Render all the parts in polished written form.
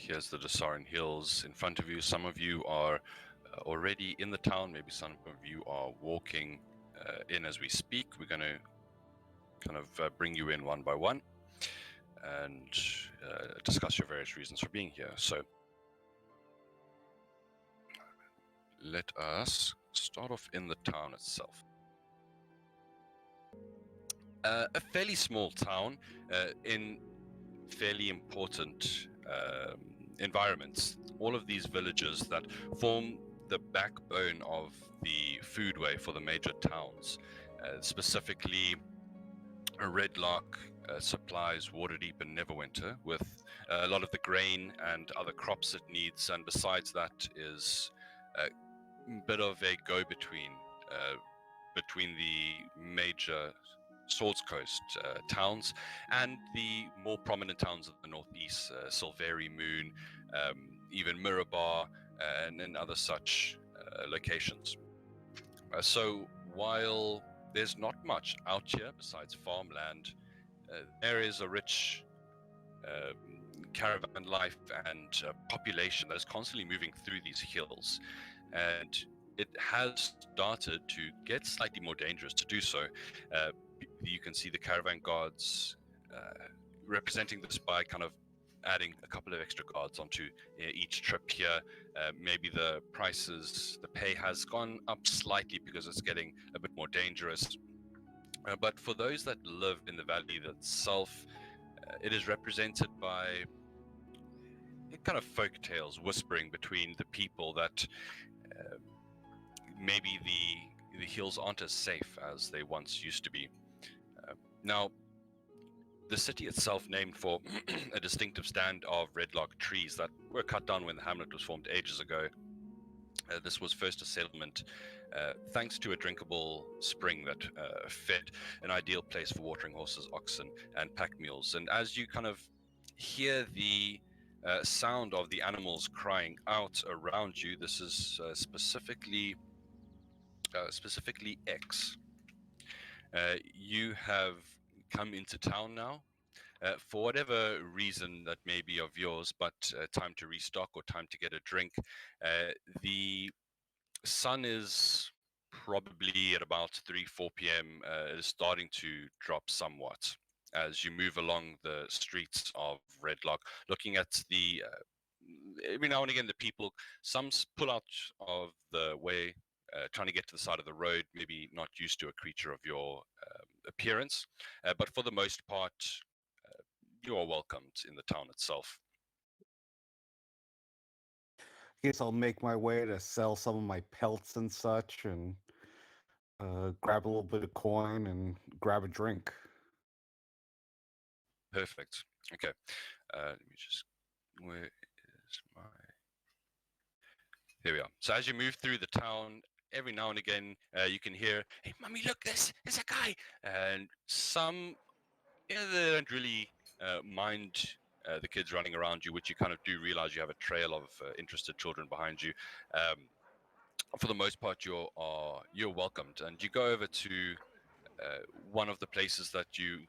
Here's the Dessarin Hills in front of you. Some of you are already in the town. Maybe some of you are walking in as we speak. We're going to kind of bring you in one by one and discuss your various reasons for being here. So let us start off in the town itself. A fairly small town in fairly important environments. All of these villages that form the backbone of the foodway for the major towns, specifically Redlarch supplies Waterdeep and Neverwinter with a lot of the grain and other crops it needs, and besides that is a bit of a go-between between the major Swords Coast towns and the more prominent towns of the northeast, Silveri Moon, even Mirabar, and other such locations. So while there's not much out here besides farmland, there is a rich caravan life and population that is constantly moving through these hills, and it has started to get slightly more dangerous to do so. You can see the caravan guards representing this by kind of adding a couple of extra guards onto each trip here. Maybe the pay has gone up slightly because it's getting a bit more dangerous. But for those that live in the valley itself, it is represented by kind of folk tales whispering between the people that maybe the hills aren't as safe as they once used to be. Now, the city itself, named for a distinctive stand of redlarch trees that were cut down when the hamlet was formed ages ago. This was first a settlement thanks to a drinkable spring that fed, an ideal place for watering horses, oxen, and pack mules. And as you kind of hear the sound of the animals crying out around you, this is specifically X. You have come into town now for whatever reason that may be of yours, but time to restock or time to get a drink. The sun is probably at about 3-4 p.m. Is starting to drop somewhat as you move along the streets of Redlarch, looking at the every now and again the people, some pull out of the way, trying to get to the side of the road, maybe not used to a creature of your appearance, but for the most part, you are welcomed in the town itself. Guess I'll make my way to sell some of my pelts and such, and grab a little bit of coin and grab a drink. Perfect. Okay. Let me just. Where is my? Here we are. So as you move through the town, every now and again, you can hear, "Hey, mummy, look! There's a guy!" And some, they don't really mind the kids running around you, which you kind of do realize you have a trail of interested children behind you. For the most part, you're welcomed, and you go over to one of the places that you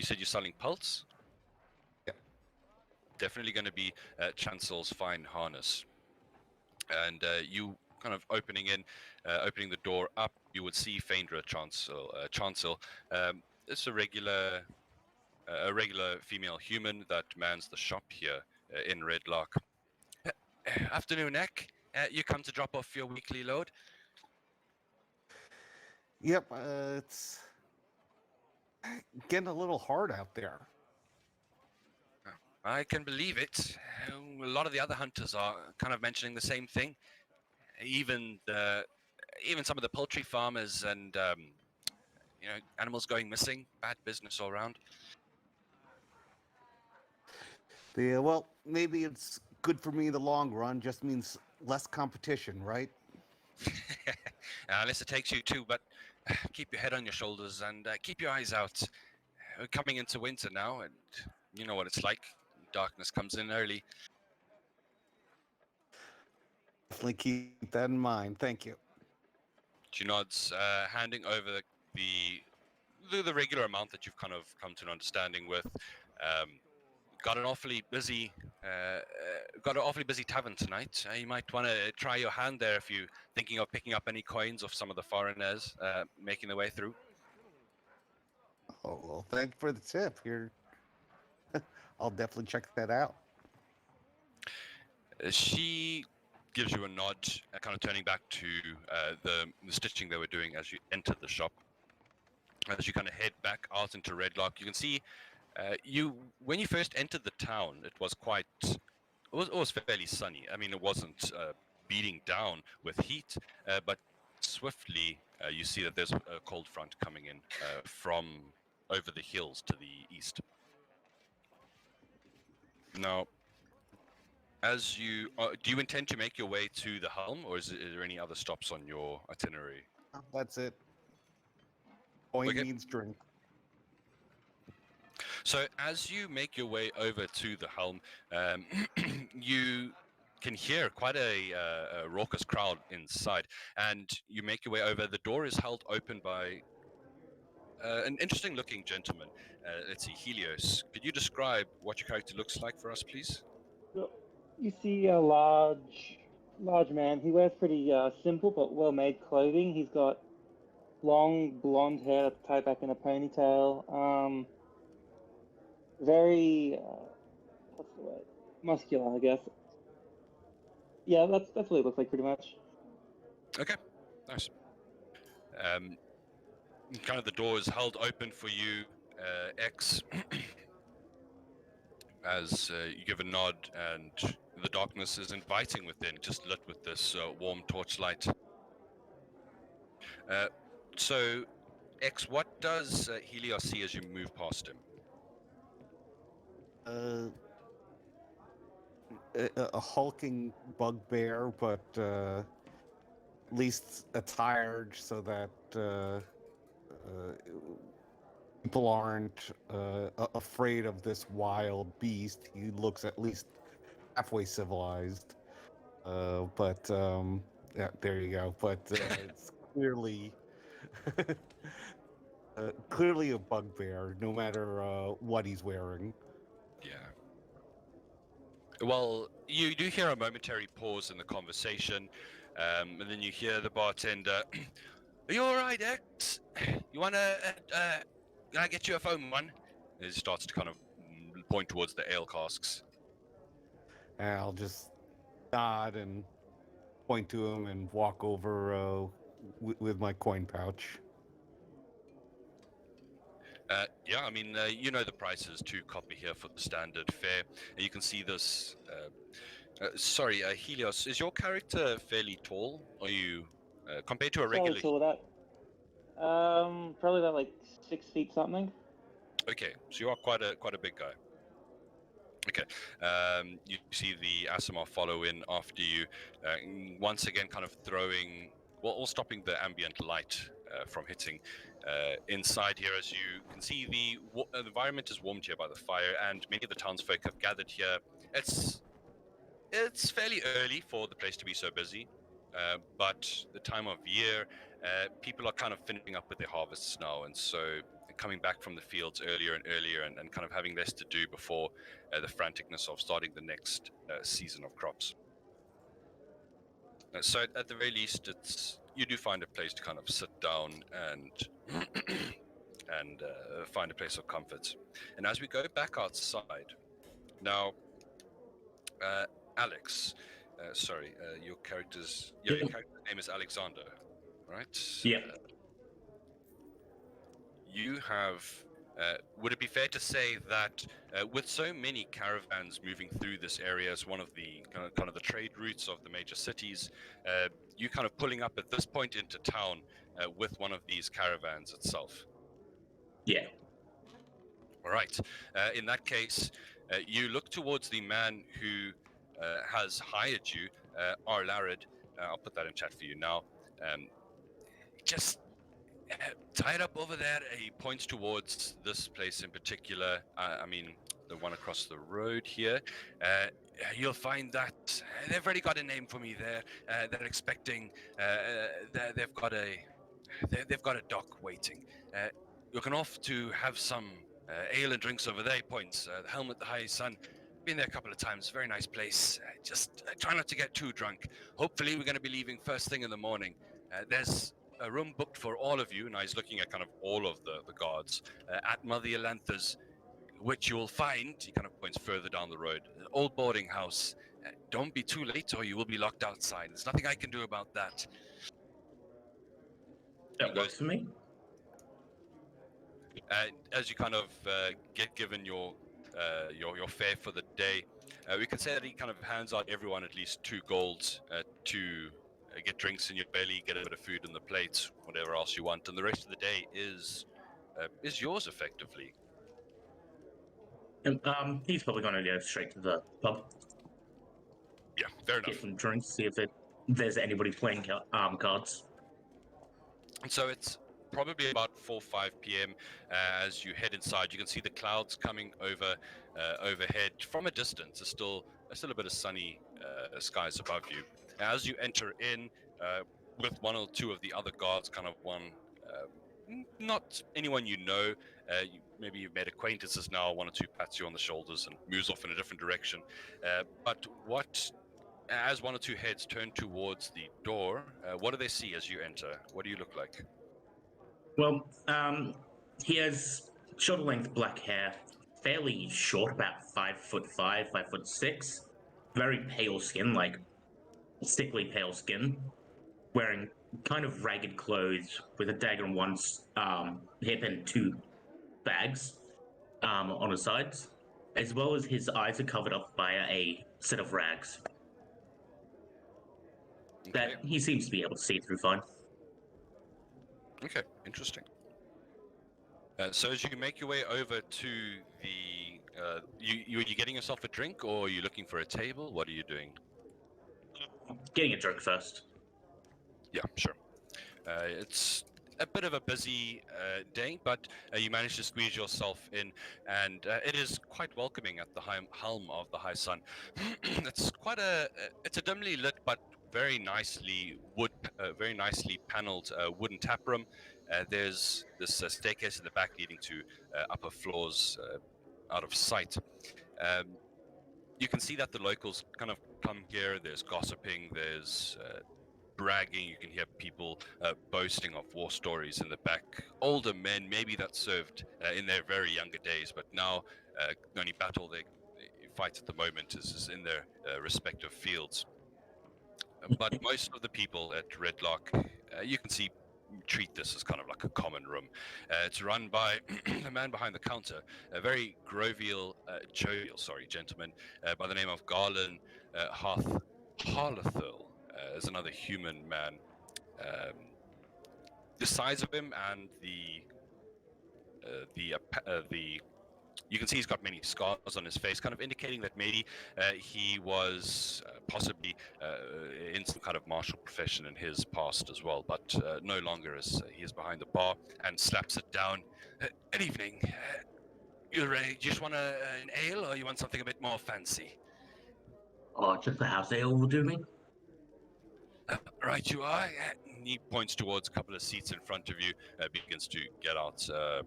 said you're selling pelts. Yeah. Definitely going to be Chancel's fine harness, and you kind of opening the door up, you would see Phaedra Chancel. It's a regular female human that mans the shop here in Redlarch. Afternoon, Eck. You come to drop off your weekly load? Yep, it's getting a little hard out there. I can believe it. A lot of the other hunters are kind of mentioning the same thing. Even some of the poultry farmers and animals going missing. Bad business all around. Yeah, well, maybe it's good for me in the long run. Just means less competition, right? Unless it takes you to, but keep your head on your shoulders and keep your eyes out. We're coming into winter now, and you know what it's like. Darkness comes in early. Definitely keep that in mind. Thank you. She nods, handing over the regular amount that you've kind of come to an understanding with. got an awfully busy tavern tonight. You might want to try your hand there if you're thinking of picking up any coins of some of the foreigners making their way through. Oh, well, thank you for the tip. I'll definitely check that out. She gives you a nod, kind of turning back to the stitching they were doing as you entered the shop. As you kind of head back out into Redlarch, you can see when you first entered the town, it was fairly sunny. I mean, it wasn't beating down with heat, but swiftly you see that there's a cold front coming in from over the hills to the east. Now, as you do you intend to make your way to the Helm, or is there any other stops on your itinerary? That's it. Coin Okay. means drink. So as you make your way over to the Helm, you can hear quite a raucous crowd inside, and you make your way over. The door is held open by an interesting-looking gentleman. Let's see, Helios. Could you describe what your character looks like for us, please? You see a large man. He wears pretty simple but well-made clothing. He's got long blonde hair that's tied back in a ponytail. Very, what's the word? Muscular, I guess. Yeah, that's what he looks like pretty much. Okay, nice. Kind of the door is held open for you, X, as you give a nod, and the darkness is inviting within, just lit with this warm torchlight. So, X, what does Helios see as you move past him? A hulking bugbear, but at least attired so that people aren't afraid of this wild beast. He looks at least halfway civilized. Yeah, there you go. But it's clearly clearly a bugbear, no matter what he's wearing. Yeah. Well, you do hear a momentary pause in the conversation, and then you hear the bartender, "Are you all right, X? You wanna? Can I get you a foam one?" And he starts to kind of point towards the ale casks. And I'll just nod and point to him and walk over with my coin pouch. Yeah, I mean, you know the price is 2 copper here for the standard fare. And you can see this. Sorry, Helios, is your character fairly tall? Are you compared to a regular? Fairly tall with that. Probably about like 6 feet something. Okay, so you are quite a big guy. Okay, you see the Asimov follow in after you, once again kind of throwing, or stopping the ambient light from hitting inside here. As you can see, the environment is warmed here by the fire, and many of the townsfolk have gathered here. It's fairly early for the place to be so busy, but the time of year, people are kind of finishing up with their harvests now, and so coming back from the fields earlier and earlier, and kind of having less to do before the franticness of starting the next season of crops. So at the very least, you do find a place to kind of sit down and and find a place of comfort. And as we go back outside now, Alex, your character's name is Alexander, right? Yeah. You have. Would it be fair to say that with so many caravans moving through this area as one of the kind of the trade routes of the major cities, you kind of pulling up at this point into town with one of these caravans itself? Yeah. All right. In that case, you look towards the man who has hired you, Arlarid. I'll put that in chat for you now. Just tied up over there. He points towards this place in particular. I mean, the one across the road here. You'll find that they've already got a name for me there. They're expecting. They've got a dock waiting. You're going off to have some Ale and drinks over there, points. The Helm at the High Sun. Been there a couple of times. Very nice place. Just try not to get too drunk. Hopefully, we're going to be leaving first thing in the morning. There's a room booked for all of you. Now he's looking at kind of all of the guards at Mother Yolantha's, which you will find. He kind of points further down the road. An old boarding house. Don't be too late, or you will be locked outside. There's nothing I can do about that. That works for me. As you kind of get given your fare for the day, we can say that he kind of hands out everyone at least 2 golds to get drinks in your belly, get a bit of food in the plates, whatever else you want, and the rest of the day is yours effectively. And he's probably going to go straight to the pub, Yeah, fair enough. get some drinks, see if there's anybody playing cards. And so it's probably about 4 or 5 p.m. As you head inside. You can see the clouds coming overhead from a distance. There's still a bit of sunny skies above you. As you enter in, with 1 or 2 of the other guards, kind of one, not anyone you know. Maybe you've made acquaintances now. 1 or 2 pats you on the shoulders and moves off in a different direction. But as 1 or 2 heads turn towards the door, what do they see as you enter? What do you look like? Well, he has shoulder-length black hair, fairly short, about 5'5", 5'6", very pale skin, like sickly pale skin, wearing kind of ragged clothes with a dagger on one hip and 2 bags on his sides, as well as his eyes are covered up by a set of rags that he seems to be able to see through fine. Okay, interesting. So as you make your way over to the, you getting yourself a drink, or are you looking for a table? What are you doing? Getting a drink first. Yeah, sure. It's a bit of a busy day, but you manage to squeeze yourself in, and it is quite welcoming at the helm of the High Sun. It's it's a dimly lit but very nicely paneled wooden tap room. There's this staircase in the back leading to upper floors out of sight. You can see that the locals kind of come here. There's gossiping, there's bragging. You can hear people boasting of war stories in the back. Older men, maybe that served in their very younger days, but now the only battle they fight at the moment is in their respective fields. But most of the people at Redlarch, you can see, treat this as kind of like a common room. It's run by the man behind the counter, a very jovial gentleman by the name of Garland Harlethil. Is another human man. The size of him and the you can see he's got many scars on his face, kind of indicating that maybe he was possibly in some kind of martial profession in his past as well, but no longer, as he is behind the bar and slaps it down. Good evening. You ready? Do you just want an ale, or you want something a bit more fancy? Oh, just a house ale will do me. Right, you are. He points towards a couple of seats in front of you, begins to get out a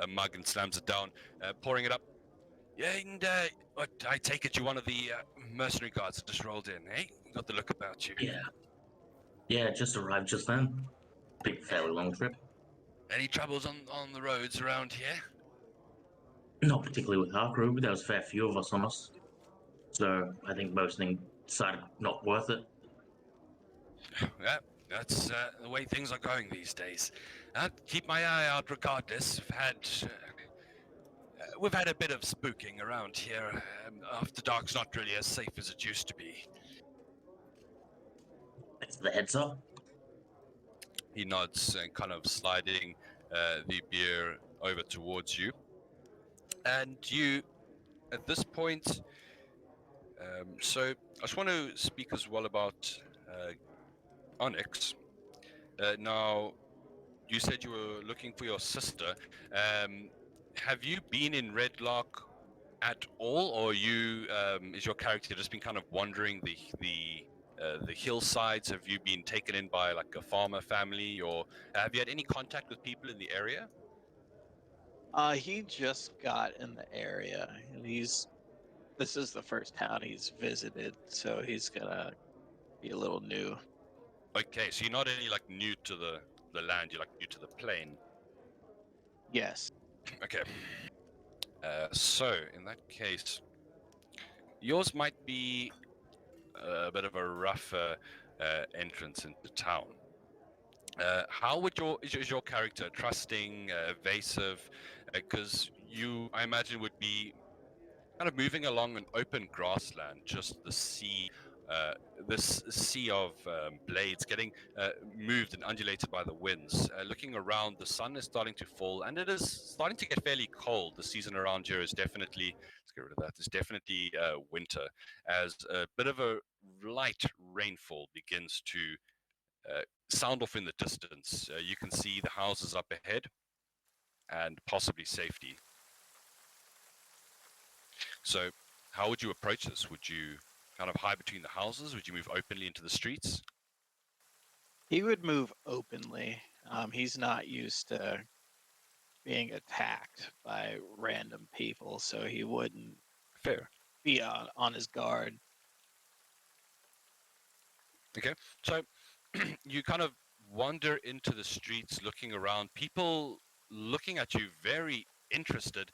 mug and slams it down, pouring it up. Yeah, and I take it you're one of the mercenary guards that just rolled in, eh? Got the look about you. Yeah, just arrived just then. Big, fairly long trip. Any troubles on the roads around here? Not particularly with our crew, but there was a fair few of us on us. So I think most things decided not worth it. Yeah, that's the way things are going these days. I'll keep my eye out regardless. We've had a bit of spooking around here. After dark's not really as safe as it used to be. It's the heads up. He nods and kind of sliding the beer over towards you. And you, at this point, so I just want to speak as well about Onyx. Now, you said you were looking for your sister. Have you been in Redlarch at all, or is your character just been kind of wandering the hillsides? Have you been taken in by like a farmer family, or have you had any contact with people in the area? He just got in the area, and this is the first town he's visited, so he's gonna be a little new. Okay, so you're not only like new to the land, you're like new to the plane. Yes. Okay. So in that case, yours might be a bit of a rougher entrance into town. How would is your character trusting, evasive? Because you, I imagine, would be kind of moving along an open grassland, just the sea, this sea of blades getting moved and undulated by the winds. Looking around, the sun is starting to fall, and it is starting to get fairly cold. The season around here is definitely, let's get rid of that, it's definitely winter, as a bit of a light rainfall begins to sound off in the distance. You can see the houses up ahead and possibly safety. So how would you approach this? Would you kind of hide between the houses? Would you move openly into the streets? He would move openly. He's not used to being attacked by random people, so he wouldn't Fair. be on his guard. Okay. So you kind of wander into the streets looking around, people looking at you very interested,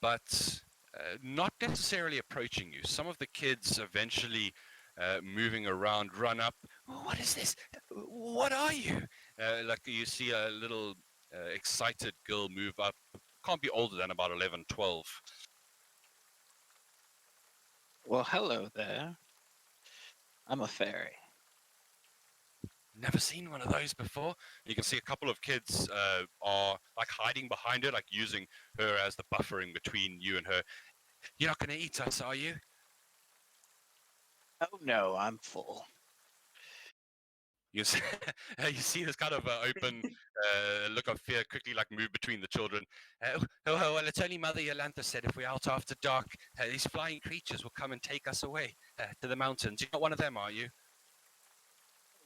but not necessarily approaching you. Some of the kids eventually moving around run up. "Oh, what is this? What are you?" Like you see a little excited girl move up. Can't be older than about 11, 12. Well, hello there. I'm a fairy. Never seen one of those before. You can see a couple of kids are like hiding behind her, like using her as the buffering between you and her. "You're not going to eat us, are you?" Oh no, I'm full. You see, you see this kind of open look of fear quickly like move between the children. Well, it's only Mother Yolantha said if we're out after dark, these flying creatures will come and take us away to the mountains. You're not one of them, are you?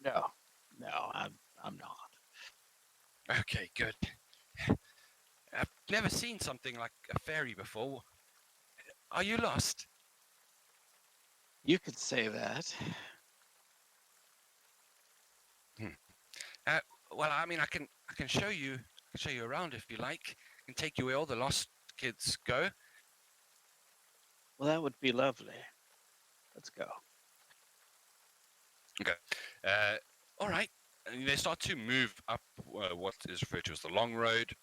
No, I'm not. Okay, good. I've never seen something like a fairy before. Are you lost? You could say that. Well, I mean, I can show you around if you like. I can take you where all the lost kids go. Well, that would be lovely. Let's go. Okay. All right. And they start to move up what is referred to as the long road,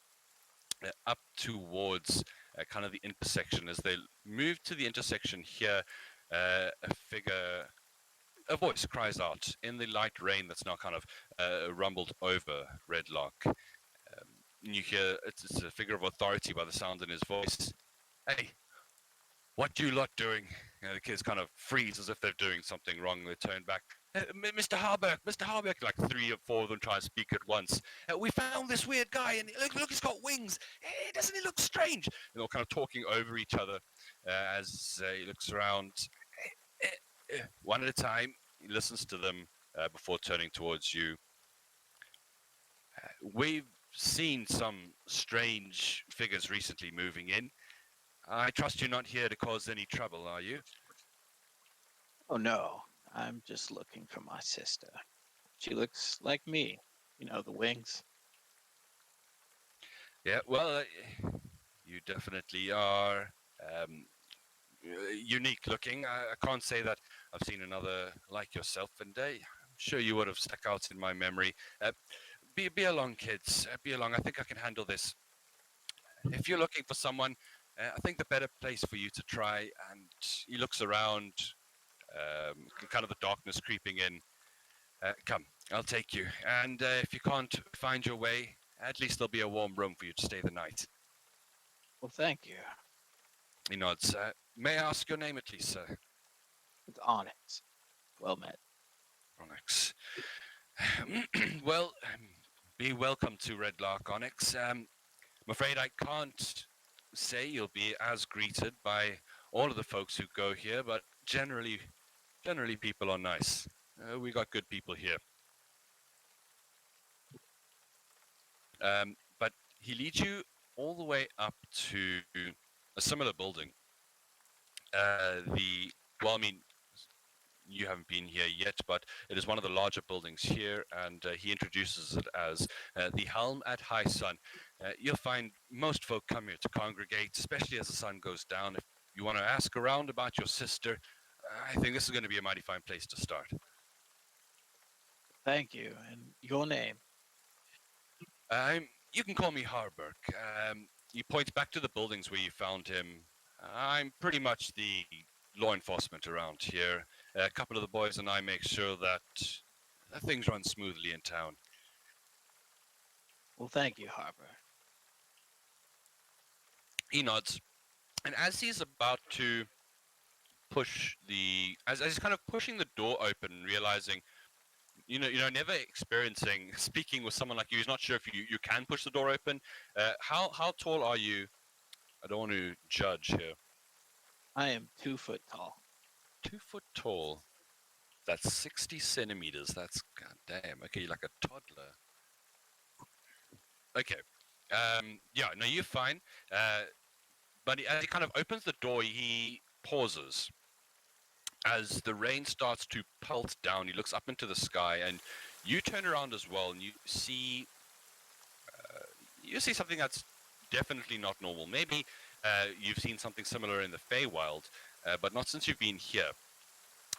up towards kind of the intersection. As they move to the intersection here, a voice cries out in the light rain that's now kind of rumbled over Redlarch. You hear it's a figure of authority by the sound in his voice. "Hey, what you lot doing?" The kids kind of freeze as if they're doing something wrong. They turn back. Mr. Harberg, like 3 or 4 of them try to speak at once. "We found this weird guy, and look, he's got wings. Doesn't he look strange?" And they're all kind of talking over each other as he looks around. One at a time, he listens to them before turning towards you. "We've seen some strange figures recently moving in. I trust you're not here to cause any trouble, are you?" Oh no, I'm just looking for my sister. She looks like me. You know, the wings. Yeah, well, you definitely are unique looking. I can't say that I've seen another like yourself, and I'm sure you would have stuck out in my memory. Be along, kids. Be along. I think I can handle this. If you're looking for someone, I think the better place for you to try. And he looks around, kind of the darkness creeping in. Come, I'll take you. And if you can't find your way, at least there'll be a warm room for you to stay the night. Well, thank you. He nods. May I ask your name at least, sir? It's Onyx. Well met. Onyx. Well, be welcome to Redlarch, Onyx. I'm afraid I can't say you'll be as greeted by all of the folks who go here, but generally people are nice. We got good people here. But he leads you all the way up to a similar building. I mean, you haven't been here yet, but it is one of the larger buildings here, and he introduces it as the Helm at High Sun. You'll find most folk come here to congregate, especially as the sun goes down. If you want to ask around about your sister, I think this is going to be a mighty fine place to start. Thank you. And your name? You can call me Harburg. He points back to the buildings where you found him. I'm pretty much the law enforcement around here. A couple of the boys and I make sure that things run smoothly in town. Well, thank you, Harper. He nods, and as he's about to as he's kind of pushing the door open, realizing, never experiencing speaking with someone like you, he's not sure if you can push the door open. How tall are you? I don't want to judge here. I am 2 foot tall. 2 foot tall. That's 60 centimeters. That's goddamn. Okay, you're like a toddler. Okay. Yeah, no, you're fine. But as he kind of opens the door, he pauses. As the rain starts to pelt down, he looks up into the sky, and you turn around as well, and you see something that's definitely not normal. Maybe you've seen something similar in the Feywild, but not since you've been here.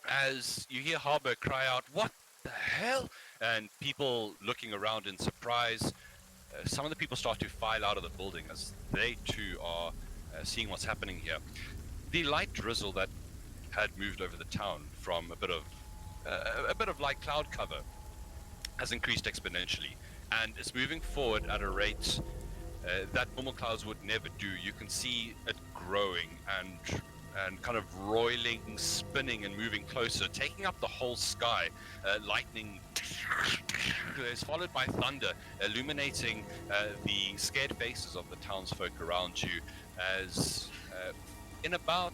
As you hear Harbour cry out, "What the hell?" and people looking around in surprise, some of the people start to file out of the building as they too are seeing what's happening here. The light drizzle that had moved over the town from a bit of light cloud cover has increased exponentially, and it's moving forward at a rate that normal clouds would never do. You can see it growing and kind of roiling, spinning, and moving closer, taking up the whole sky. Lightning is followed by thunder, illuminating the scared faces of the townsfolk around you. As in about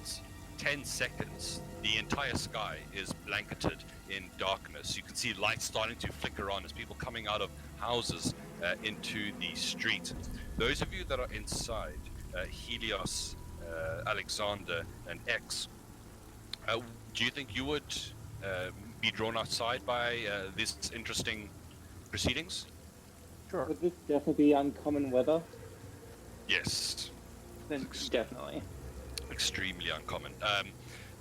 10 seconds, the entire sky is blanketed in darkness. You can see lights starting to flicker on as people coming out of houses into the street. Those of you that are inside, Helios, Alexander, and X, do you think you would be drawn outside by this interesting proceedings? Sure. Would this definitely be uncommon weather? Yes. Then definitely. Extremely uncommon.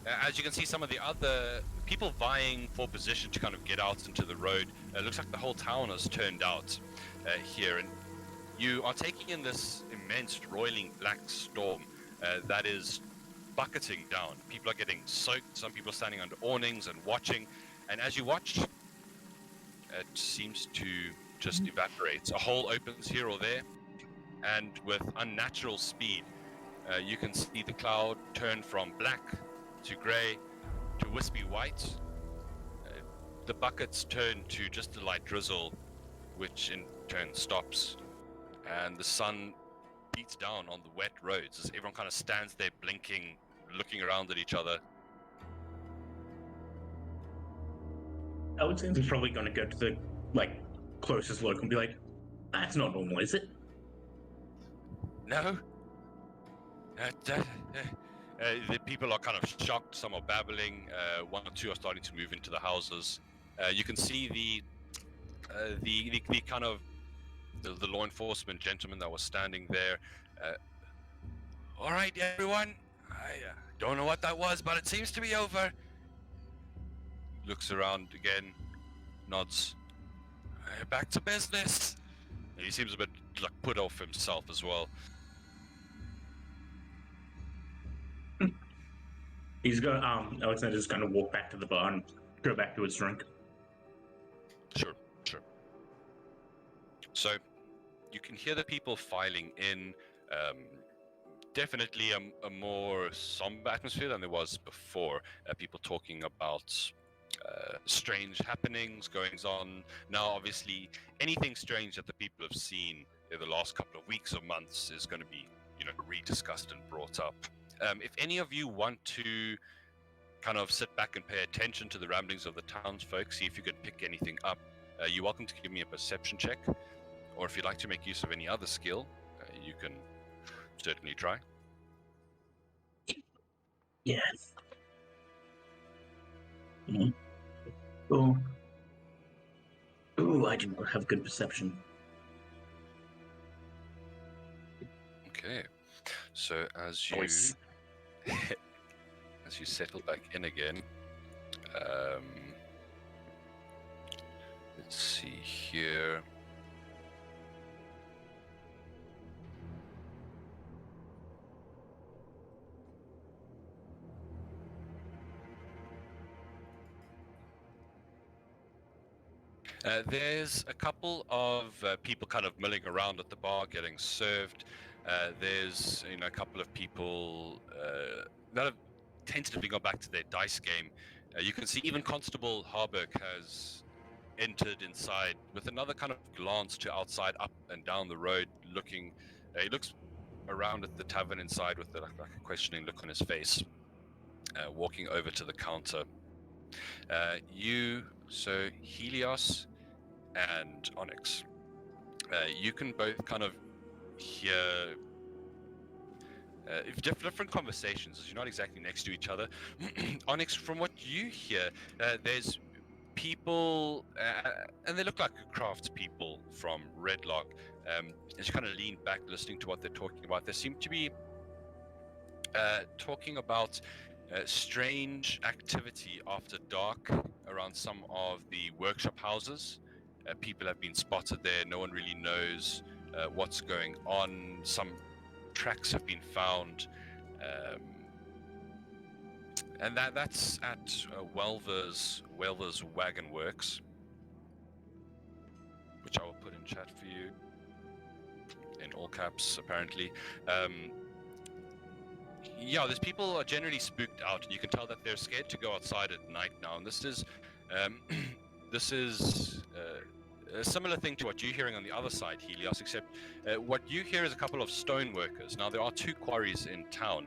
As you can see, some of the other people vying for position to kind of get out into the road. It looks like the whole town has turned out here, and you are taking in this immense roiling black storm that is bucketing down. People are getting soaked. Some people are standing under awnings and watching, and as you watch, it seems to just evaporate. A hole opens here or there, and with unnatural speed, you can see the cloud turn from black to grey to wispy white. The buckets turn to just a light drizzle, which in turn stops, and the sun beats down on the wet roads as everyone kind of stands there blinking, looking around at each other. Alexander's probably going to go to the closest local and be like, "That's not normal, is it?" No. The people are kind of shocked. Some are babbling. One or two are starting to move into the houses. You can see the kind of the law enforcement gentleman that was standing there. All right, everyone. I don't know what that was, but it seems to be over. Looks around again, nods. Back to business. He seems a bit put off himself as well. He's going. Alexander's going to walk back to the bar and go back to his drink. Sure. So, you can hear the people filing in. Definitely a more somber atmosphere than there was before. People talking about strange happenings, goings on. Now, obviously, anything strange that the people have seen in the last couple of weeks or months is going to be, rediscussed and brought up. If any of you want to kind of sit back and pay attention to the ramblings of the townsfolk, see if you can pick anything up, you're welcome to give me a perception check, or if you'd like to make use of any other skill, you can certainly try. Yeah. Oh. Ooh, I do not have good perception. Okay, so as you Voice. as you settle back in again, let's see here. There's a couple of people kind of milling around at the bar getting served. There's a couple of people that have tentatively gone back to their dice game. You can see even Constable Harburg has entered inside with another kind of glance to outside, up and down the road, looking. He looks around at the tavern inside with like a questioning look on his face. Walking over to the counter. So Helios and Onyx, you can both kind of hear different conversations as you're not exactly next to each other. Onyx, from what you hear, there's people, and they look like craftspeople from Redlarch. As you kind of lean back listening to what they're talking about, they seem to be talking about strange activity after dark around some of the workshop houses. People have been spotted there. No one really knows what's going on. Some tracks have been found, and that's at Welver's Wagon Works, which I will put in chat for you in all caps. Apparently. Yeah, these people are generally spooked out, and you can tell that they're scared to go outside at night now. And this is a similar thing to what you're hearing on the other side, Helios, except what you hear is a couple of stone workers. Now, there are 2 quarries in town,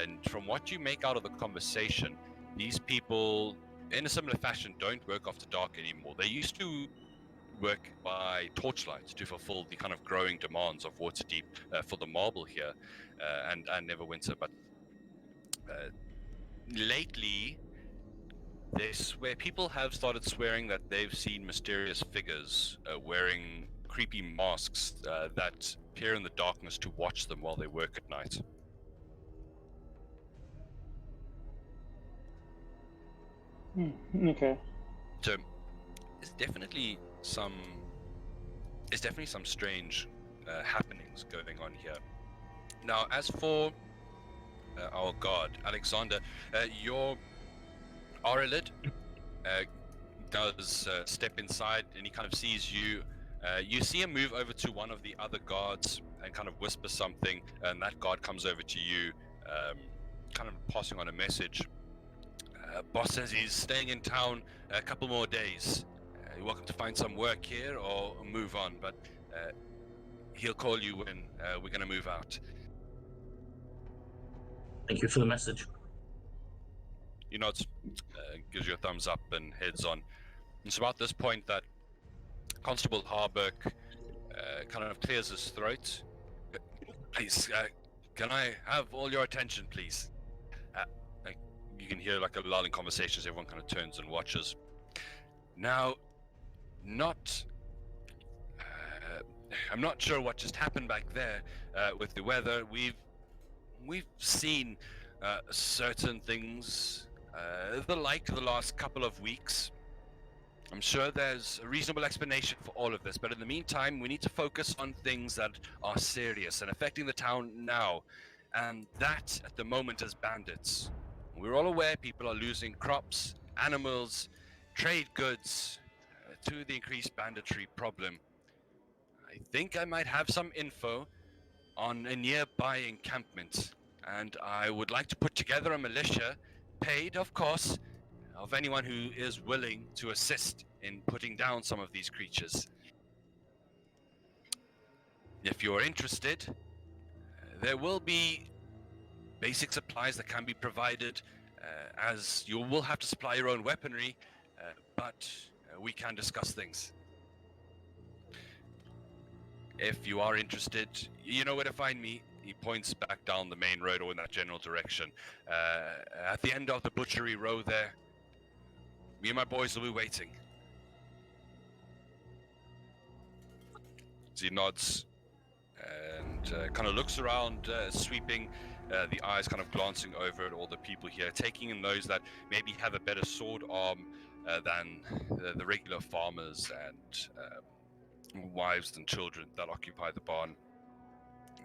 and from what you make out of the conversation, these people, in a similar fashion, don't work after dark anymore. They used to work by torchlight to fulfill the kind of growing demands of Waterdeep for the marble here and Neverwinter, but lately where people have started swearing that they've seen mysterious figures wearing creepy masks that appear in the darkness to watch them while they work at night. Okay. So there's definitely some strange happenings going on here. Now, as for our guard, Alexander, your Aurelid does step inside, and he kind of sees you. You see him move over to one of the other guards and kind of whisper something, and that guard comes over to you, kind of passing on a message. Boss says he's staying in town a couple more days. You're welcome to find some work here or move on, but he'll call you when we're going to move out. Thank you for the message. He nods, gives you a thumbs up and heads on. It's about this point that Constable Harburg kind of clears his throat. Please, can I have all your attention, please? You can hear like a lull in conversations. Everyone kind of turns and watches. Now, I'm not sure what just happened back there with the weather. We've seen certain things, the last couple of weeks. I'm sure there's a reasonable explanation for all of this, but in the meantime, we need to focus on things that are serious and affecting the town now, and that at the moment is bandits. We're all aware people are losing crops, animals, trade goods to the increased banditry problem. I think I might have some info on a nearby encampment, and I would like to put together a militia, paid, of course, of anyone who is willing to assist in putting down some of these creatures. If you're interested, there will be basic supplies that can be provided, as you will have to supply your own weaponry, but we can discuss things. If you are interested, you know where to find me. He points back down the main road or in that general direction. At the end of the butchery row there, me and my boys will be waiting. He nods and kind of looks around, sweeping the eyes, kind of glancing over at all the people here, taking in those that maybe have a better sword arm than the regular farmers and wives and children that occupy the barn.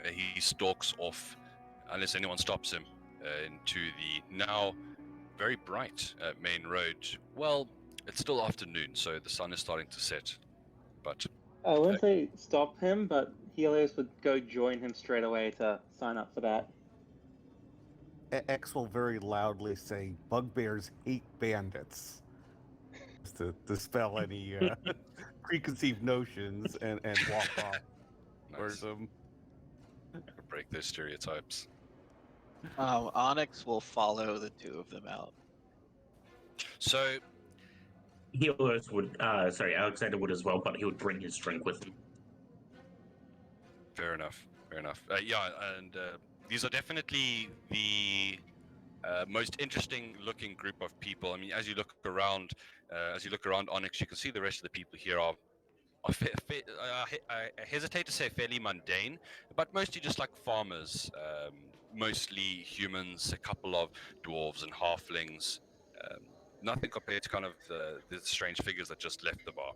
He stalks off, unless anyone stops him, into the now very bright main road. Well, it's still afternoon, so the sun is starting to set, but I wouldn't say stop him, but Helios would go join him straight away to sign up for that. X will very loudly say, "Bugbears hate bandits," just to dispel any preconceived notions and walk off towards nice. him. Break those stereotypes. Onyx will follow the two of them out. So, Helios would, Alexander would as well, but he would bring his drink with him. fair enough. Yeah, and these are definitely the most interesting looking group of people. I mean, as you look around Onyx, you can see the rest of the people here are I hesitate to say fairly mundane, but mostly just like farmers, mostly humans, a couple of dwarves and halflings. Nothing compared to kind of the strange figures that just left the bar.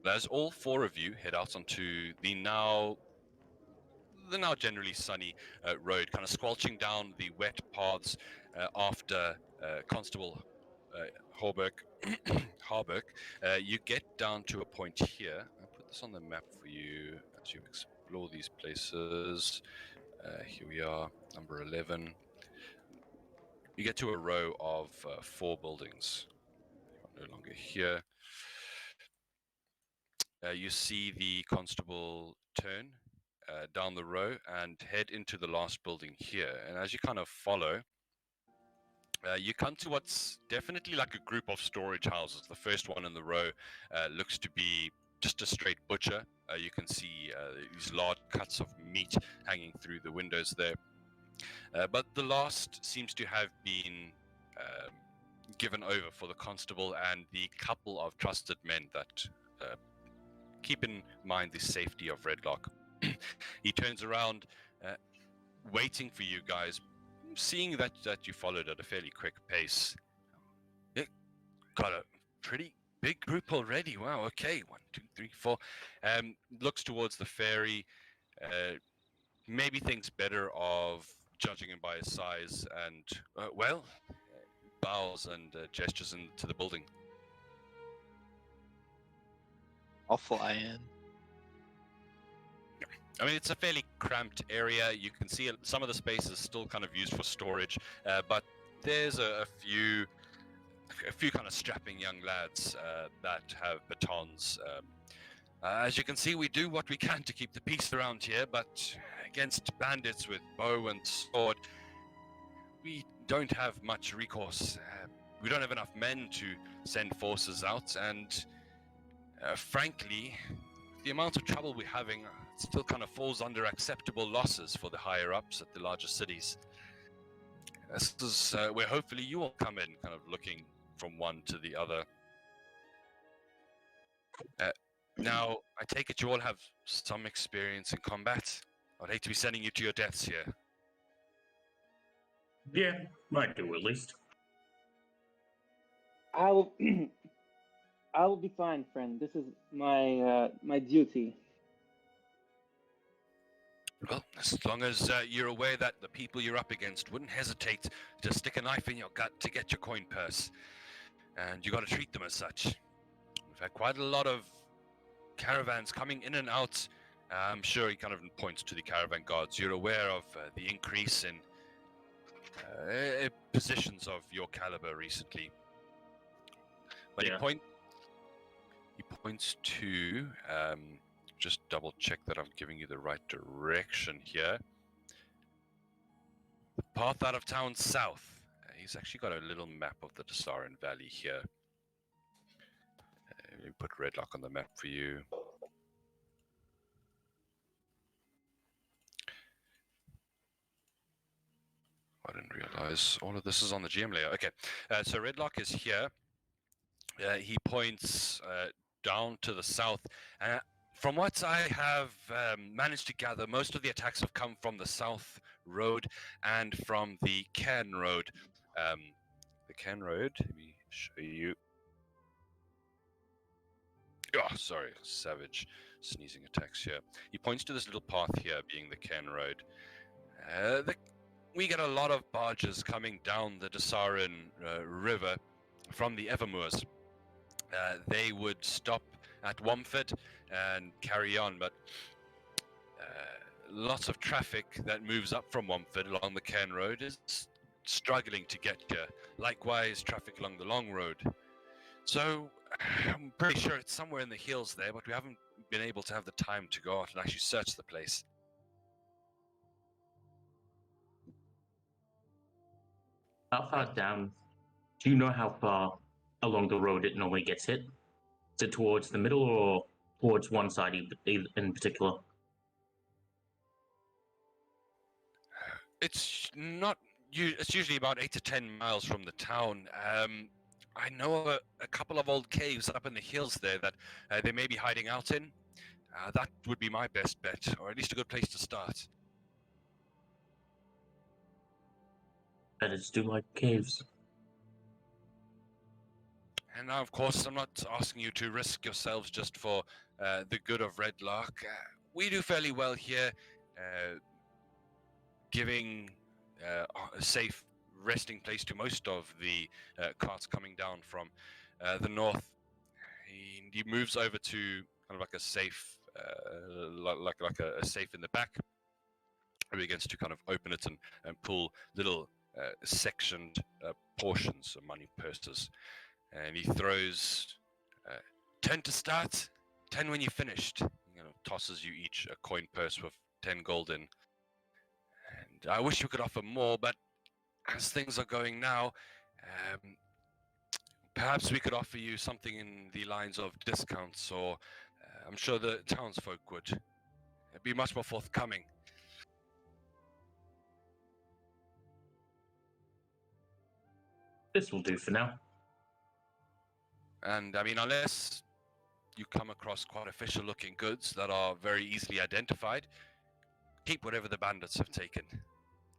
As all four of you head out onto the now generally sunny road, kind of squelching down the wet paths after Constable Harburg, you get down to a point here. I'll put this on the map for you as you explore these places. Here we are, number 11. You get to a row of 4 buildings. No longer here. You see the constable turn down the row and head into the last building here. And as you kind of follow, you come to what's definitely like a group of storage houses. The first one in the row looks to be just a straight butcher. You can see these large cuts of meat hanging through the windows there. But the last seems to have been given over for the constable and the couple of trusted men that keep in mind the safety of Redlarch. He turns around, waiting for you guys, seeing that you followed at a fairly quick pace. It got a pretty big group already. Wow, okay, 1, 2, 3, 4. Looks towards the ferry, maybe thinks better of judging him by his size, and bows and gestures into the building. I'll fly in. I mean, it's a fairly cramped area. You can see some of the space is still kind of used for storage, but there's a few kind of strapping young lads that have batons. As you can see, we do what we can to keep the peace around here, but against bandits with bow and sword, we don't have much recourse. We don't have enough men to send forces out, and frankly, the amount of trouble we're having still kind of falls under acceptable losses for the higher-ups at the larger cities. This is where hopefully you will come in, kind of looking from one to the other. Now, I take it you all have some experience in combat. I'd hate to be sending you to your deaths here. Yeah, might do at least. I will. I will be fine, friend. This is my my duty. Well, as long as you're aware that the people you're up against wouldn't hesitate to stick a knife in your gut to get your coin purse. And you got to treat them as such. We've had quite a lot of caravans coming in and out. I'm sure he kind of points to the caravan guards. You're aware of the increase in positions of your caliber recently. But Yeah. he points to... just double check that I'm giving you the right direction here. The path out of town south. He's actually got a little map of the Dessarin Valley here. Let me put Redlarch on the map for you. I didn't realize all of this is on the GM layer. Okay, so Redlarch is here. He points down to the south. From what I have managed to gather, most of the attacks have come from the south road and from the Cairn road. The Cairn road, let me show you. Oh, sorry, savage sneezing attacks here. He points to this little path here being the Cairn road. We get a lot of barges coming down the Dessarin river from the Evermoors. They would stop at Womford and carry on, but lots of traffic that moves up from Womford along the Cairn road is struggling to get here. Likewise, traffic along the Long Road. So I'm pretty sure it's somewhere in the hills there, but we haven't been able to have the time to go out and actually search the place. How far down? Do you know how far along the road it normally gets hit? Is it towards the middle or towards one side in particular? It's not. It's usually about 8 to 10 miles from the town. I know a couple of old caves up in the hills there that they may be hiding out in. That would be my best bet, or at least a good place to start. Bandits do like caves. And now, of course, I'm not asking you to risk yourselves just for the good of Redlarch. We do fairly well here, giving a safe resting place to most of the carts coming down from the north. He moves over to kind of like a safe, like a safe in the back. He begins to kind of open it and pull little sectioned portions of money purses. And he throws 10 to start, 10 when you're finished. Tosses you each a coin purse with 10 gold in. And I wish you could offer more, but as things are going now, perhaps we could offer you something in the lines of discounts, or I'm sure the townsfolk would be much more forthcoming. This will do for now. And I mean, unless you come across quite official looking goods that are very easily identified, keep whatever the bandits have taken.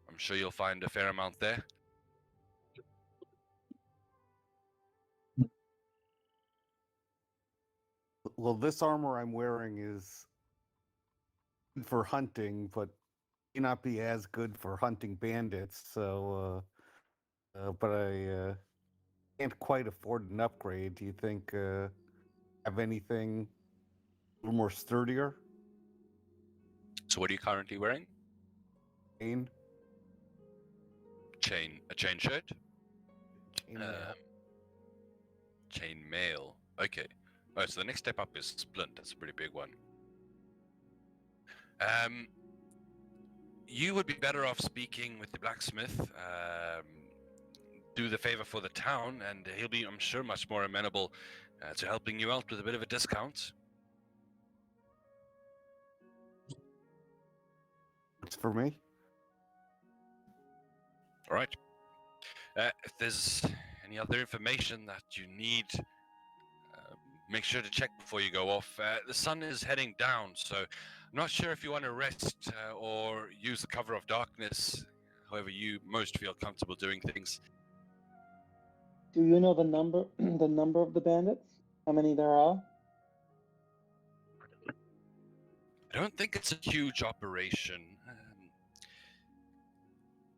I'm sure you'll find a fair amount there. Well, this armor I'm wearing is good for hunting, but may not be as good for hunting bandits. So, but I can't quite afford an upgrade. Do you think have anything a little more sturdier? So what are you currently wearing? Chain? A chain shirt? Chainmail. Chain mail. Okay. Oh, so the next step up is splint. That's a pretty big one. You would be better off speaking with the blacksmith. Do the favor for the town, and he'll be, I'm sure, much more amenable to helping you out with a bit of a discount. It's for me. All right. If there's any other information that you need, make sure to check before you go off. The sun is heading down, so I'm not sure if you want to rest or use the cover of darkness, however you most feel comfortable doing things. Do you know the number of the bandits? How many there are? I don't think it's a huge operation.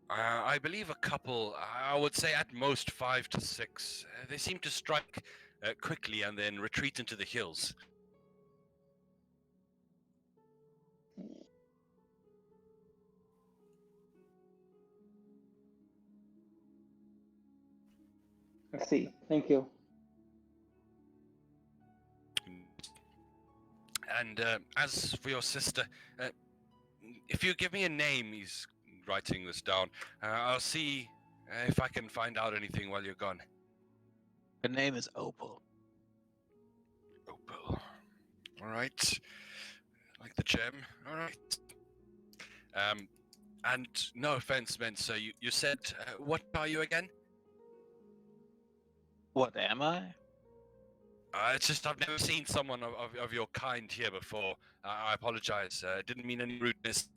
I believe a couple, I would say at most 5 to 6. They seem to strike quickly and then retreat into the hills. I see. Thank you. And as for your sister, if you give me a name, he's writing this down, I'll see if I can find out anything while you're gone. Her name is Opal. All right. Like the gem. All right. And no offense, men. So you said, what are you again? What am I? It's just I've never seen someone of your kind here before. I apologize. Didn't mean any rudeness.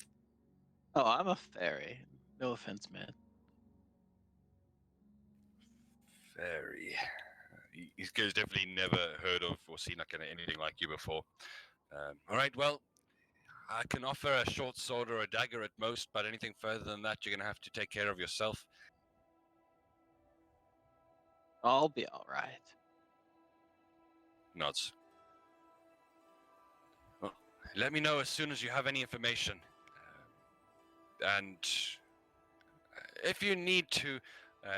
Oh, I'm a fairy. No offense, man. Fairy. These guys definitely never heard of or seen like anything like you before. All right, well, I can offer a short sword or a dagger at most, but anything further than that, you're gonna have to take care of yourself. I'll be all right. Nods. Well, let me know as soon as you have any information. And if you need to,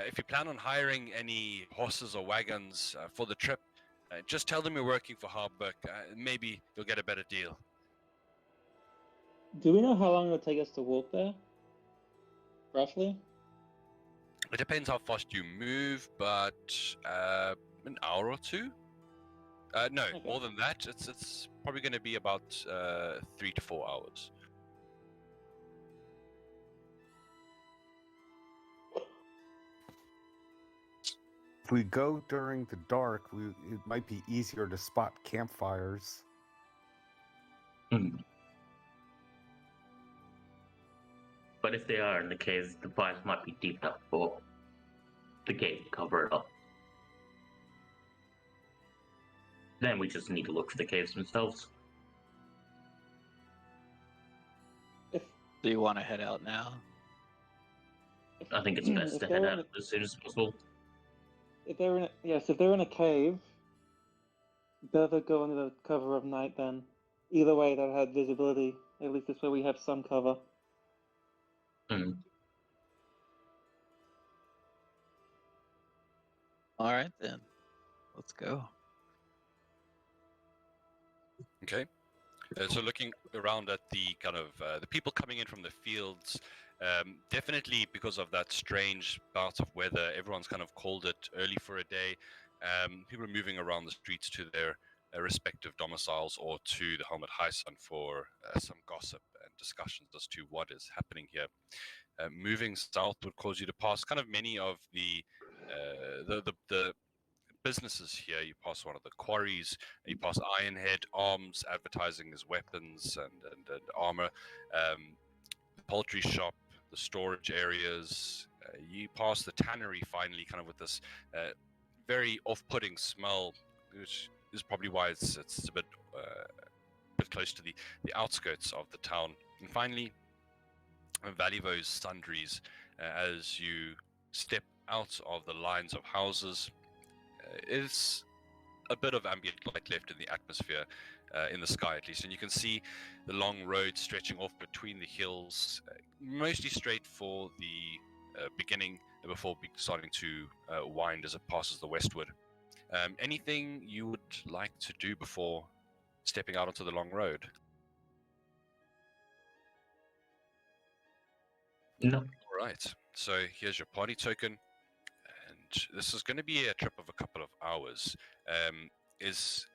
if you plan on hiring any horses or wagons for the trip, just tell them you're working for Harbrook. Maybe you'll get a better deal. Do we know how long it'll take us to walk there? Roughly? It depends how fast you move, but an hour or two? No, Okay. more than that. It's probably going to be about 3 to 4 hours. If we go during the dark, it might be easier to spot campfires. But if they are in the caves, the fires might be deep enough for the cave to cover it up. Then we just need to look for the caves themselves. If Do you want to head out now? I think it's best If to they're head in out as soon as possible. if they're in if they're in a cave, better go under the cover of night then. Either way, they'll have visibility. At least this way we have some cover. Hmm. All right, then. Let's go. Okay. So looking around at the kind of the people coming in from the fields, definitely because of that strange bout of weather, everyone's kind of called it early for a day. People are moving around the streets to their respective domiciles or to the Helmet High Sun for some gossip and discussions as to what is happening here. Moving south would cause you to pass kind of many of the businesses here. You pass one of the quarries, you pass Ironhead Arms advertising his weapons and armor, the poultry shop, the storage areas. You pass the tannery finally, kind of with this very off-putting smell, which is probably why it's a bit close to the outskirts of the town. And finally, Valivo's Sundries, as you step out of the lines of houses. Is a bit of ambient light left in the atmosphere, in the sky at least, and you can see the long road stretching off between the hills, mostly straight for the beginning before starting to wind as it passes the westward. Anything you would like to do before stepping out onto the long road? No. All right, so here's your party token. This is going to be a trip of a couple of hours. Is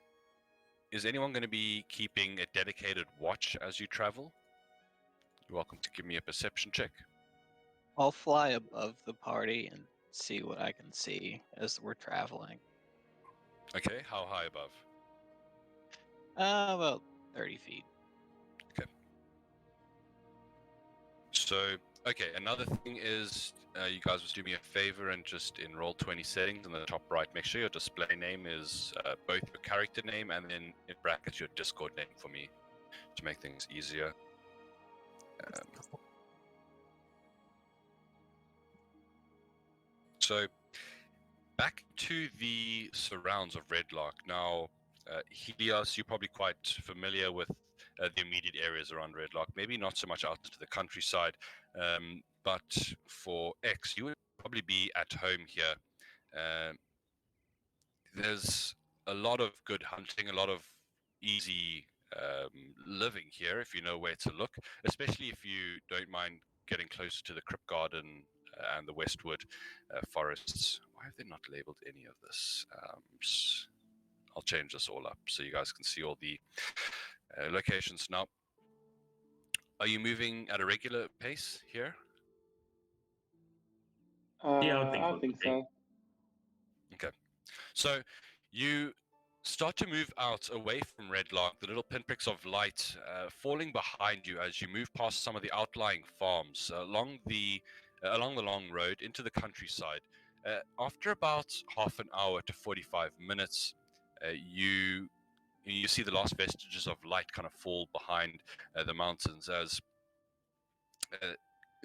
anyone going to be keeping a dedicated watch as you travel? You're welcome to give me a perception check. I'll fly above the party and see what I can see as we're traveling. Okay, how high above? About 30 feet. So, okay, another thing is you guys must do me a favor and just in Roll20 settings in the top right, make sure your display name is both your character name and then in brackets your Discord name for me to make things easier. So, back to the surrounds of Redlarch. Now, Helios, you're probably quite familiar with the immediate areas around Redlarch. Maybe not so much out into the countryside, but for X, you would probably be at home here. There's a lot of good hunting, a lot of easy living here if you know where to look, especially if you don't mind getting closer to the Crypt Garden and the Westwood forests. Why have they not labeled any of this? I'll change this all up so you guys can see all the locations. Now, are you moving at a regular pace here? Yeah, I think I we'll think see. so. Okay. So you start to move out away from Redlarch, the little pinpricks of light falling behind you as you move past some of the outlying farms along the long road into the countryside. After about half an hour to 45 minutes, you see the last vestiges of light kind of fall behind the mountains as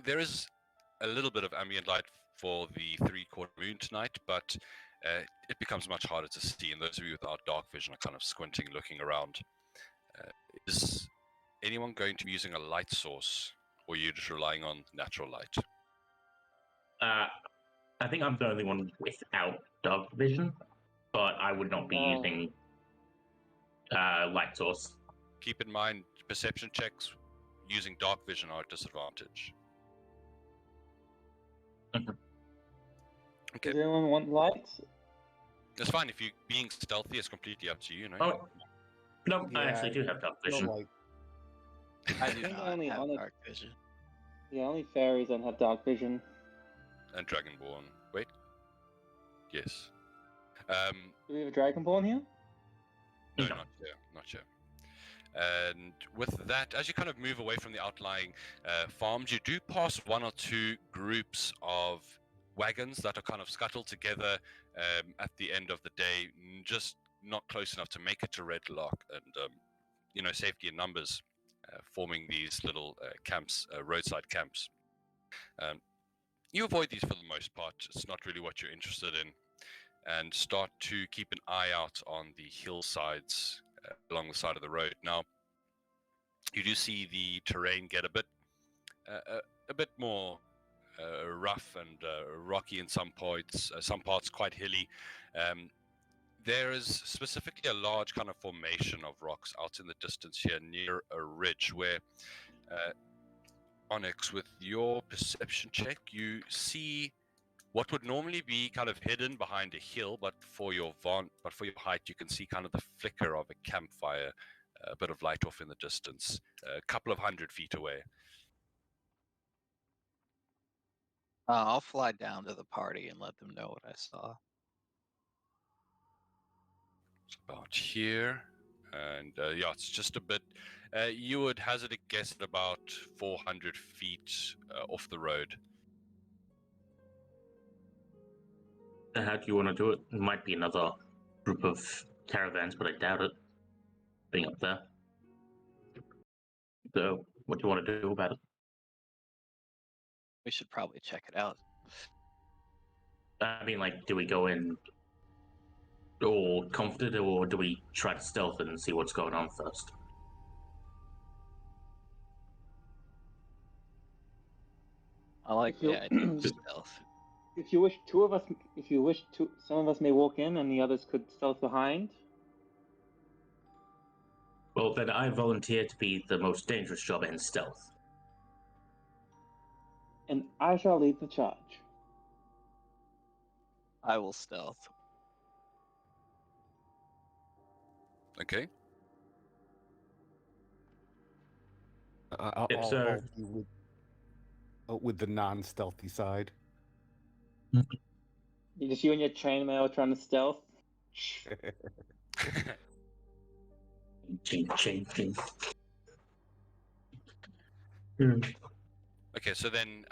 there is a little bit of ambient light for the three-quarter moon tonight, but it becomes much harder to see, and those of you without dark vision are kind of squinting, looking around. Is anyone going to be using a light source, or are you just relying on natural light? I think I'm the only one without dark vision, but I would not be using light source. Keep in mind, perception checks using dark vision are at disadvantage. Mhm. Okay, Does anyone want lights? it's fine. If you being stealthy is completely up to you. Oh, no, I Yeah, actually do have dark No vision. light. I do think not only have on it- dark vision. Yeah, only fairies don't have dark vision. And Dragonborn. Wait. Yes. Do we have a Dragonborn here? No, No. not yet. And with that, as you kind of move away from the outlying farms, you do pass one or two groups of wagons that are kind of scuttled together at the end of the day, just not close enough to make it to Redlarch, and safety in numbers, forming these little camps, roadside camps. You avoid these for the most part. It's not really what you're interested in, and start to keep an eye out on the hillsides along the side of the road. Now, you do see the terrain get a bit more rough and rocky in some parts quite hilly. There is specifically a large kind of formation of rocks out in the distance here near a ridge where, Onyx, with your perception check, you see what would normally be kind of hidden behind a hill, but for your height, you can see kind of the flicker of a campfire, a bit of light off in the distance, a couple of 100 feet away. I'll fly down to the party and let them know what I saw. It's about here, and yeah, it's just a bit. You would hazard a guess at about 400 feet off the road. How do you want to do it? It might be another group of caravans, but I doubt it. Being up there. So, what do you want to do about it? We should probably check it out. I mean, like, do we go in all confident, or do we try to stealth and see what's going on first? I like If you- the idea of stealth. If you wish, some of us may walk in and the others could stealth behind. Well, then I volunteer to be the most dangerous job in stealth. And I shall lead the charge. I will stealth. Okay. I'll so- do with the non-stealthy side. Just you and your chainmail trying to stealth. Ching. Okay, so then,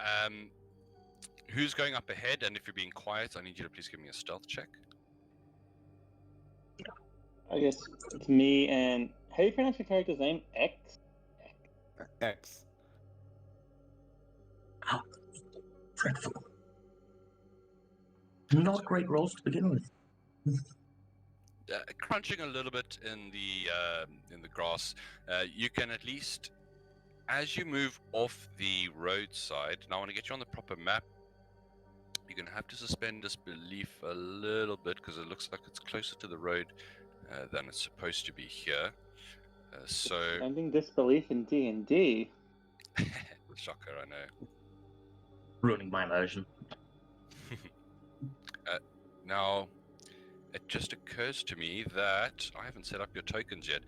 who's going up ahead? And if you're being quiet, I need you to please give me a stealth check. I guess it's me and how do you pronounce your character's name? X? X. How dreadful. Not great rolls to begin with. Crunching a little bit in the grass, you can at least, as you move off the roadside. Now I want to get you on the proper map. You're gonna have to suspend disbelief a little bit because it looks like it's closer to the road than it's supposed to be here. So Ending disbelief in D&D. shocker, I know. Ruining my immersion. Now, it just occurs to me that I haven't set up your tokens yet.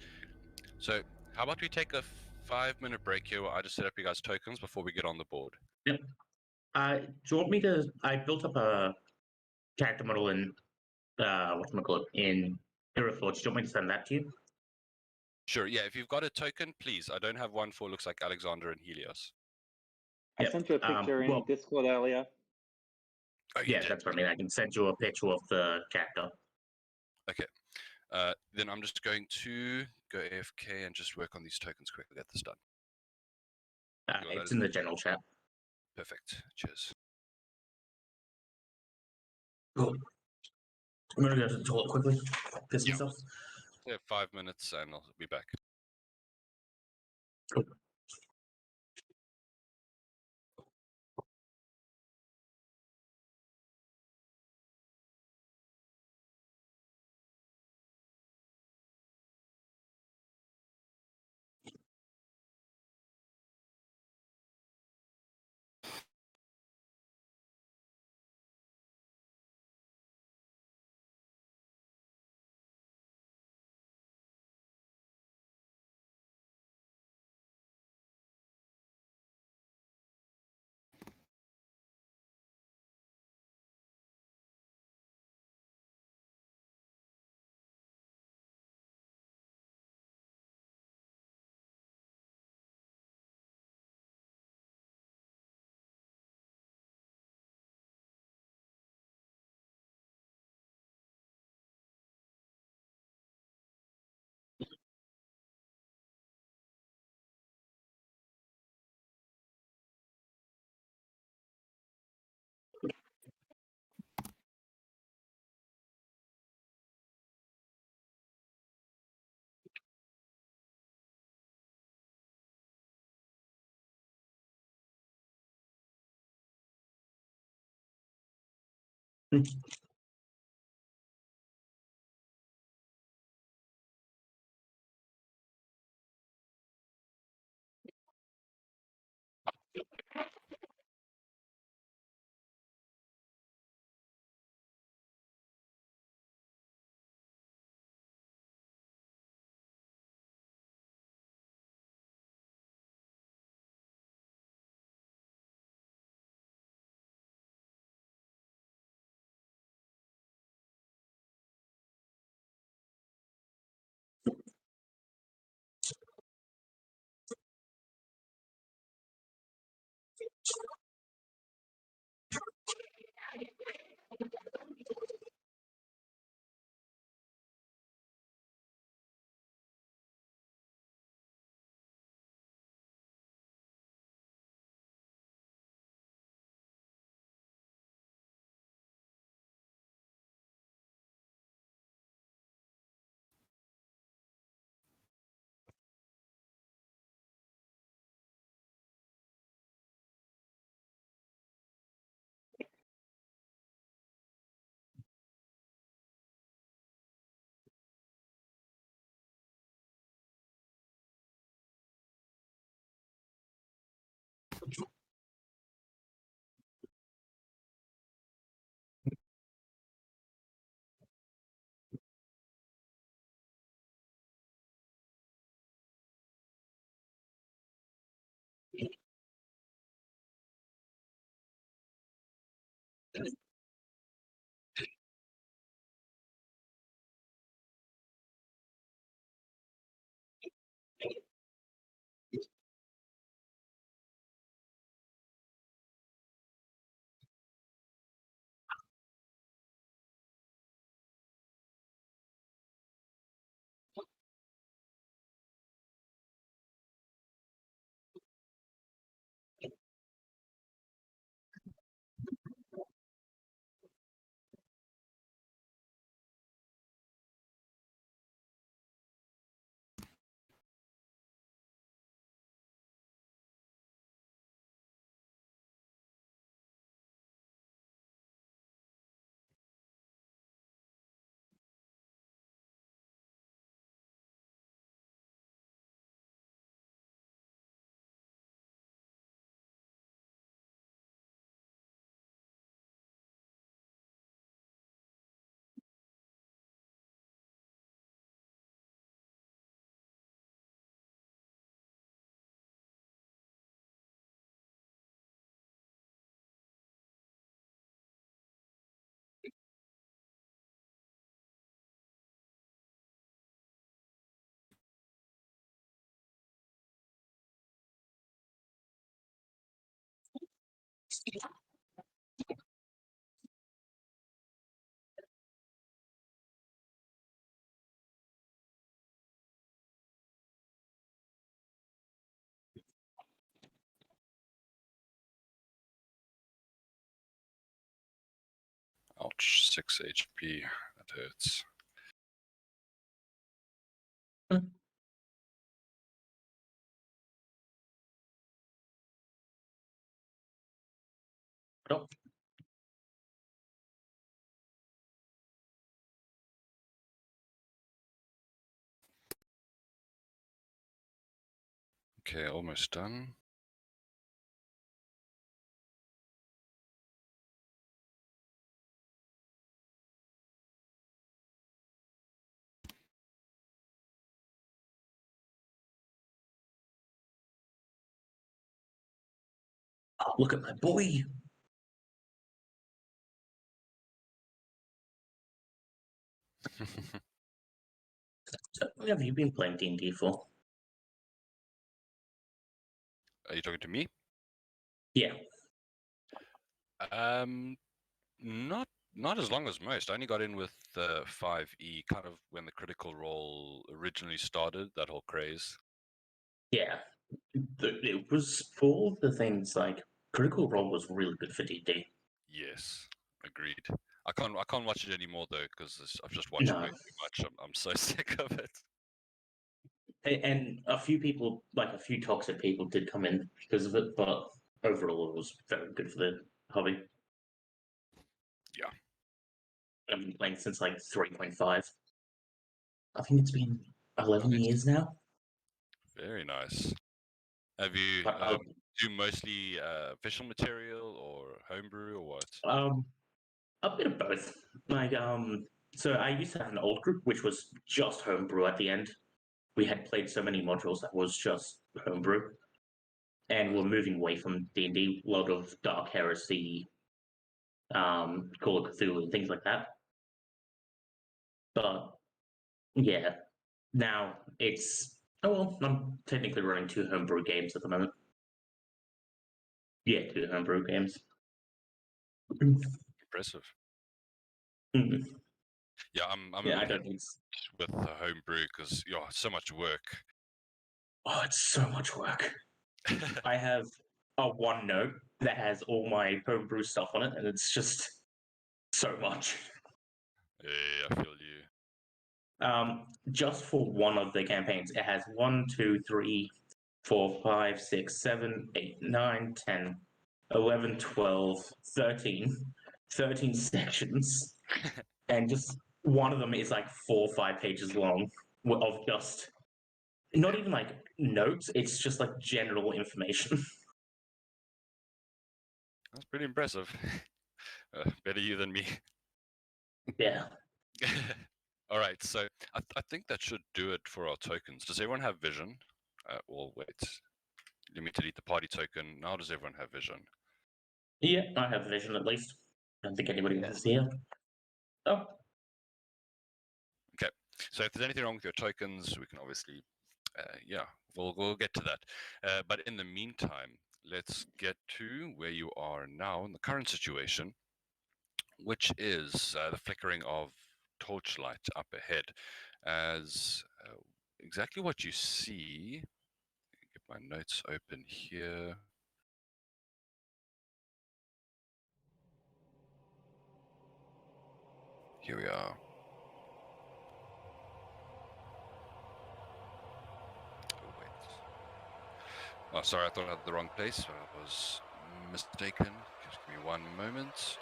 So How about we take a 5-minute break here where I just set up you guys' tokens before we get on the board? Do you want me to? I built up a character model in whatchamacallit, in Hero Forge. Do you want me to send that to you? Sure, yeah, if you've got a token, please. I don't have one for looks like Alexander and Helios. I Yep, sent you a picture in well- Discord earlier. Oh, you Yeah, did? that's what I mean. I can send you a picture of the character. Okay. Then I'm just going to go AFK and just work on these tokens quickly, get this done. Your It's letters- in the general chat. Perfect. Cheers. Cool. I'm gonna go to the toilet quickly. Piss Yeah. myself. Yeah, 5 minutes and I'll be back. Cool. Ouch, 6 HP. That hurts. Oh, Okay, almost done. oh, look at my boy. So, what have you been playing D&D for? Are you talking to me? Yeah. Not as long as most. I only got in with 5e, kind of when the critical role originally started, that whole craze. Yeah. It was for all the things like Critical Role was really good for D&D. Yes, agreed. I can't watch it anymore though, because I've just watched it way No. too much. I'm so sick of it. And a few people, like a few toxic people, did come in because of it, but overall it was very good for the hobby. Yeah. I've been playing since like 3.5. I think it's been 11 Nice. years now. Very nice. Have you But do mostly official material or homebrew or what? a bit of both. Like, so I used to have an old group which was just homebrew at the end. We had played so many modules that was just homebrew, and we're moving away from D&D. A lot of Dark Heresy, Call of Cthulhu, and things like that. But yeah, now it's I'm technically running 2 homebrew games at the moment. Yeah, 2 homebrew games. Impressive. Mhm. Yeah, I'm a Yeah, I bit don't think. with the homebrew because so much work. Oh, it's so much work. I have a OneNote that has all my homebrew stuff on it, and it's just so much. Yeah, I feel you. Just for one of the campaigns, it has 1, 2, 3, 4, 5, 6, 7, 8, 9, 10, 11, 12, 13 sections, and just one of them is like 4 or 5 pages long of just not even like notes, it's just like general information. That's pretty impressive. Better you than me. Yeah. All right, so I think that should do it for our tokens. Does everyone have vision? Well, wait. Let me delete the party token. Now does everyone have vision? Yeah, I have vision at least. I don't think anybody else here. Oh, Okay. So if there's anything wrong with your tokens, we can obviously, yeah, we'll get to that. But in the meantime, let's get to where you are now in the current situation, which is the flickering of torchlight up ahead, as exactly what you see. Get my notes open here. Here we are. Oh, wait. Oh, sorry, I thought I had the wrong place. I was mistaken. Just give me one moment.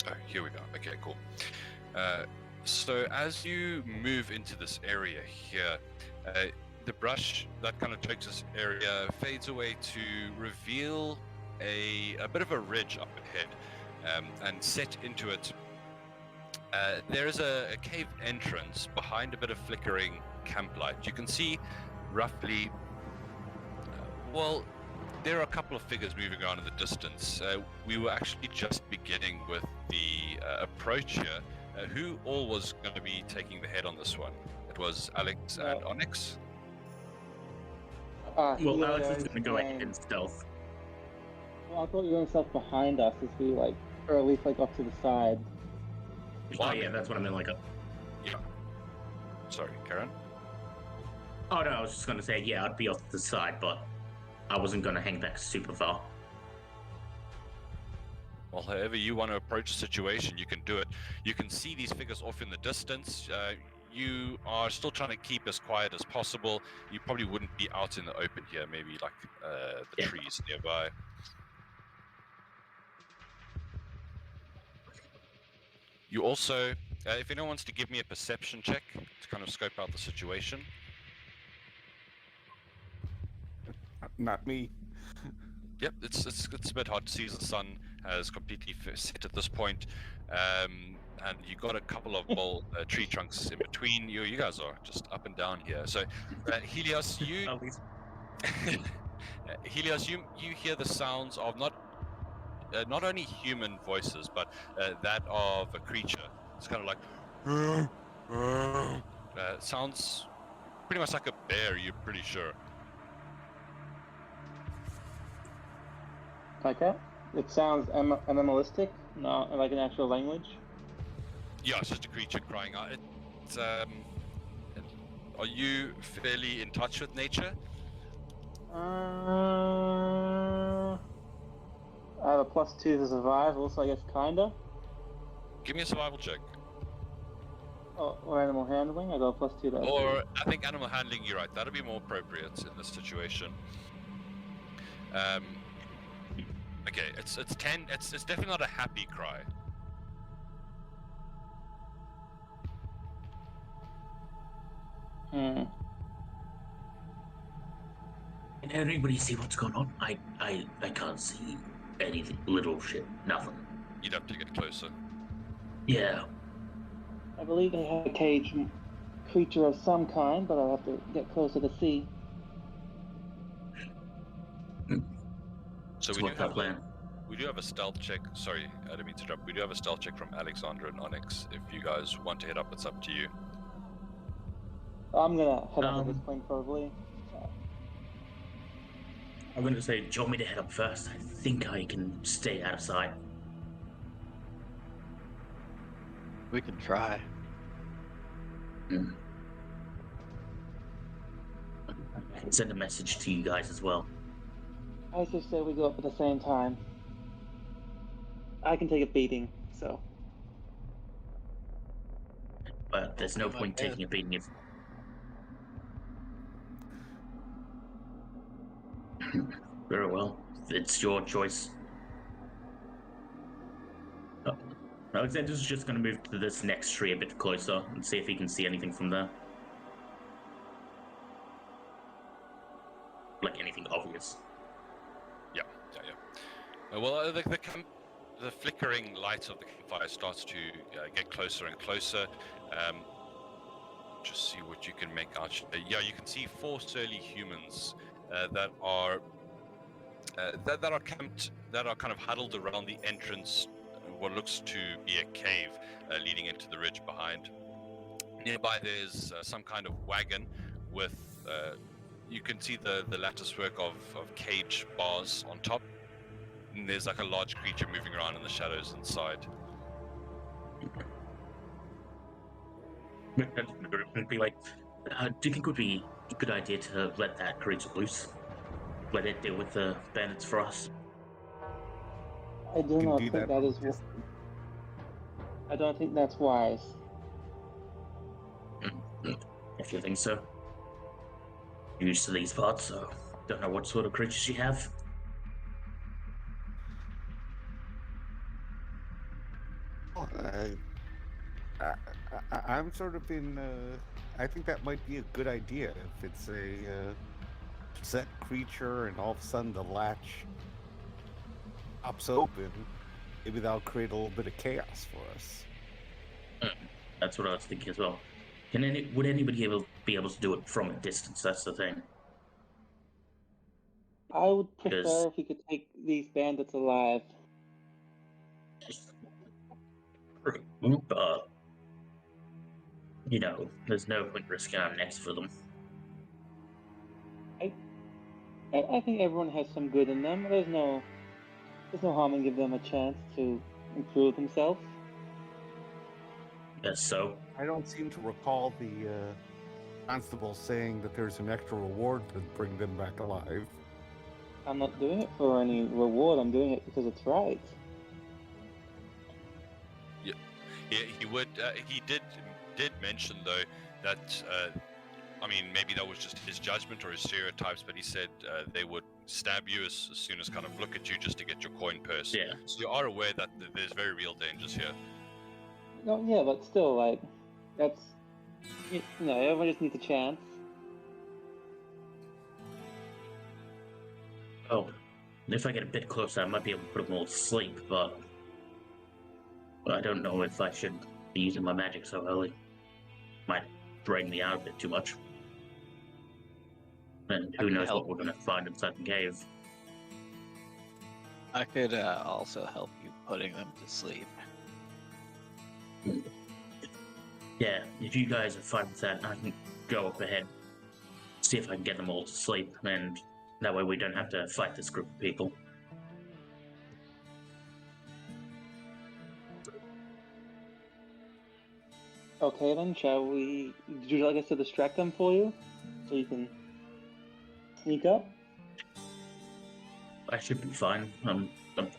Oh, here we go. Okay, cool. So as you move into this area here, the brush that kind of chokes this area fades away to reveal a bit of a ridge up ahead, and set into it. There is a cave entrance behind a bit of flickering camp light. You can see roughly Well, there are a couple of figures moving around in the distance. We were actually just beginning with the approach here. Who all was going to be taking the head on this one? It was Alex and Onyx. Well, Alex is Helios going to go ahead and- and stealth. Well, I thought you were going stealth behind us as we or at least off to the side. Oh yeah, that's what I meant. Yeah. Sorry, Karen. Oh no, I was just going to say yeah, I'd be off to the side, but I wasn't going to hang back super far. Well, however you want to approach the situation, you can do it. You can see these figures off in the distance. You are still trying to keep as quiet as possible. You probably wouldn't be out in the open here, maybe like the trees nearby. You also, if anyone wants to give me a perception check to kind of scope out the situation. Not me. Yep, it's a bit hard to see as the sun has completely set at this point, and you got a couple of bold tree trunks in between you. You guys are just up and down here. So, Helios, you At least Helios, you hear the sounds of not only human voices, but that of a creature. It's kind of like sounds pretty much like a bear. You're pretty sure. Okay. It sounds animalistic, not like an actual language. Yeah, it's just a creature crying out. It's, are you fairly in touch with nature? I have a +2 to survival, so I guess kinda. Give me a survival check. Or animal handling. I got a +2 there. Or I think animal handling. You're right. That'd be more appropriate in this situation. Okay, it's 10. It's definitely not a happy cry. Hmm. can anybody see what's going on? I can't see anything. Little shit, nothing. You'd have to get closer. Yeah. I believe they have a cage creature of some kind, but I'll have to get closer to see. So So what's our plan? we do have a stealth check. Sorry, I didn't mean to interrupt. We do have a stealth check from Alexandra and Onyx. If you guys want to head up, it's up to you. I'm gonna head up at this point probably. I'm going to say, do you want me to head up first? I think I can stay out of sight. We can try. I can send a message to you guys as well. I just say we go up at the same time. I can take a beating, so. But there's no point taking a beating if... Very well. It's your choice. Oh. Alexander's just going to move to this next tree a bit closer and see if he can see anything from there. Like anything obvious. Yeah. Well, the flickering light of the campfire starts to get closer and closer. Just see what you can make out. Yeah, you can see 4 surly humans that are camped, that are kind of huddled around the entrance, what looks to be a cave leading into the ridge behind. Nearby, there's some kind of wagon with. You can see the lattice work of cage bars on top. And there's like a large creature moving around in the shadows inside. It'd be like, do you think it would be a good idea to let that creature loose? Let it deal with the bandits for us? I do You can not do think that is. I don't think that's wise. If you think so. Used to these parts, so don't know what sort of creatures you have. I'm sort of in. I think that might be a good idea if it's a set creature, and all of a sudden the latch pops open. Maybe that'll create a little bit of chaos for us. That's what I was thinking as well. Would anybody be able to do it from a distance? That's the thing. I would prefer Because- if we could take these bandits alive. But, there's no point risking our necks for them. I think everyone has some good in them. There's no harm in giving them a chance to improve themselves. Yes, so I don't seem to recall the constable saying that there's an extra reward to bring them back alive. I'm not doing it for any reward. I'm doing it because it's right. He would. He did mention though that. I mean, maybe that was just his judgment or his stereotypes, but he said they would stab you as soon as kind of look at you just to get your coin purse. yeah. So you are aware that there's very real dangers here. No, yeah, but still, like, that's everyone just needs a chance. Oh, if I get a bit closer, I might be able to put them all to sleep, but I don't know if I should be using my magic so early. Might drain me out a bit too much. And I who can knows help. what we're going to find inside the cave. I could also help you putting them to sleep. Yeah, if you guys are fine with that, I can go up ahead, see if I can get them all to sleep, and that way we don't have to fight this group of people. Okay, then, shall we? Would you like us to distract them for you, so you can sneak up? I should be fine. I'm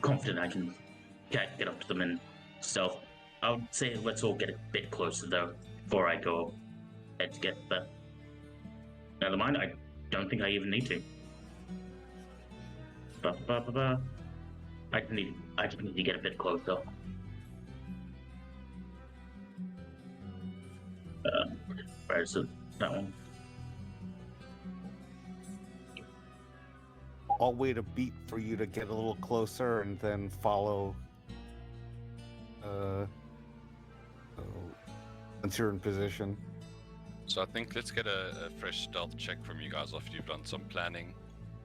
confident I can get up to them in stealth. I would say let's all get a bit closer though before I go ahead to get there. Never mind, I don't think I even need to. I just need to get a bit closer. Where is it? That one. I'll wait a beat for you to get a little closer and then follow. Once you're in position. So I think let's get a fresh stealth check from you guys after you've done some planning.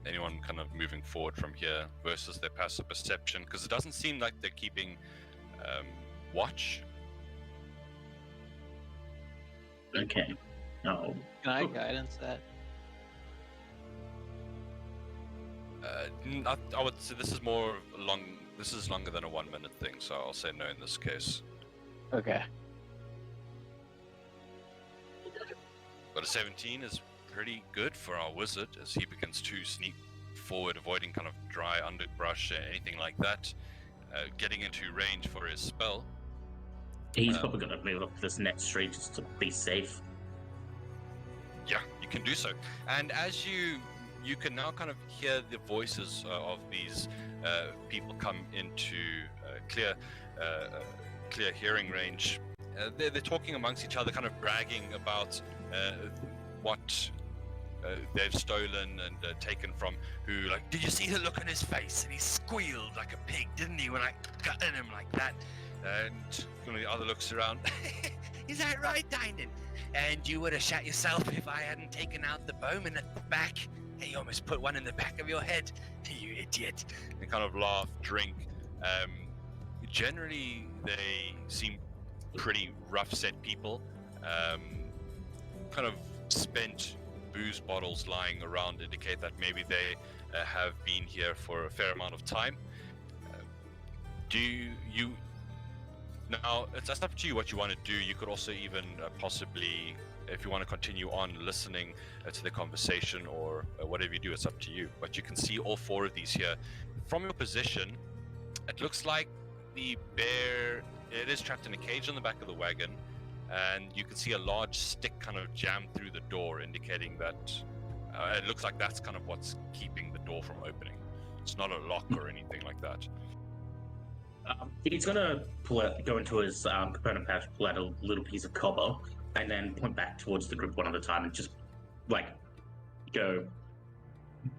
Anyone kind of moving forward from here versus their passive perception, because it doesn't seem like they're keeping watch. Okay. No. Can I guidance that? I would say this is more long. This is longer than a 1 minute thing, so I'll say no in this case. Okay. But a 17 is pretty good for our wizard as he begins to sneak forward, avoiding kind of dry underbrush or anything like that, getting into range for his spell. He's probably going to move up this next street just to be safe. Yeah, you can do so. And as you can now kind of hear the voices of these people come into clear hearing range. They're talking amongst each other, kind of bragging about what they've stolen and taken from who. Like, did you see the look on his face? And he squealed like a pig, didn't he, when I got in him like that? And one of the other looks around. Is that right, Dynan? And you would have shot yourself if I hadn't taken out the bowman at the back. Hey, you almost put one in the back of your head, you idiot. And kind of laugh, drink. Generally, they seem pretty rough-set people. Kind of spent booze bottles lying around indicate that maybe they have been here for a fair amount of time. Do you now, it's up to you what you want to do. You could also even possibly, if you want to continue on listening to the conversation or whatever you do, it's up to you. But you can see all four of these here. From your position, it looks like the bear, it is trapped in a cage on the back of the wagon, and you can see a large stick kind of jammed through the door, indicating that it looks like that's kind of what's keeping the door from opening. It's not a lock or anything like that. He's gonna go into his component pouch, pull out a little piece of copper, and then point back towards the group one at a time and just go.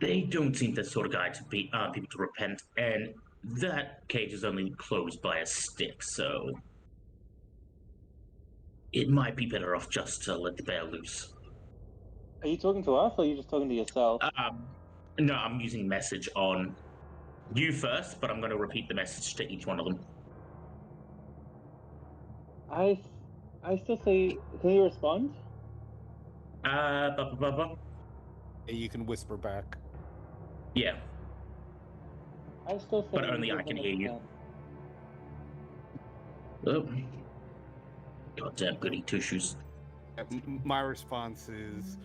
They don't seem the sort of guy to be people to repent, and that cage is only closed by a stick, so it might be better off just to let the bear loose. Are you talking to us, or are you just talking to yourself? No, I'm using message on you first, but I'm going to repeat the message to each one of them. I still say, can you respond? You can whisper back. Yeah, I still say. but only I can hear you. Oh. Goddamn goody two shoes. My response is,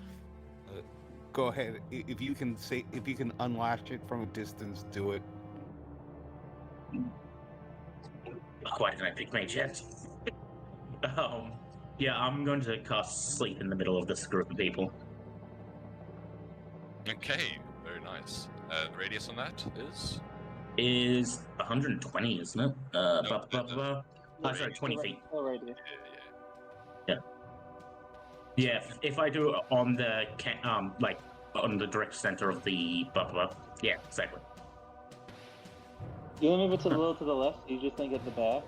go ahead. If you can unlatch it from a distance, do it. Why didn't I pick mage yet? Yeah, I'm going to cast sleep in the middle of this group of people. Okay, very nice. The radius on that is? Is 120, isn't it? Sorry, 20 feet. Radius. Yeah, if I do it on the like on the direct center of the yeah, exactly. You want to move it a little to the left, so you just don't get the bear?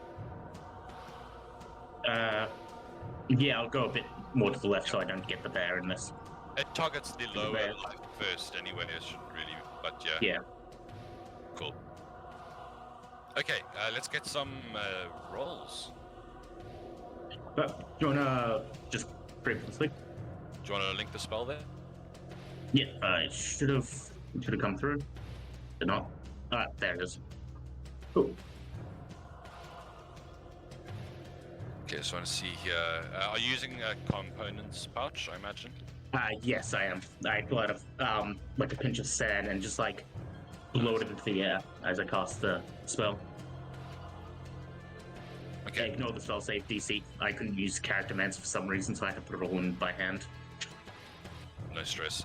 Yeah, I'll go a bit more to the left so I don't get the bear in this. It targets the lower bear. life first anyway, it shouldn't really, but yeah. Yeah. Cool. Okay, let's get some rolls. But do you wanna just briefly? Do you want to link the spell there? Yeah, it should have come through. Did not. There it is. Cool. Okay, so I want to see here. Are you using a components pouch, I imagine? Yes, I am. I pull out like a pinch of sand and just like blow it into the air as I cast the spell. Okay. Ignore the spell save DC. I couldn't use character mans for some reason, so I had to put it all in by hand. No stress.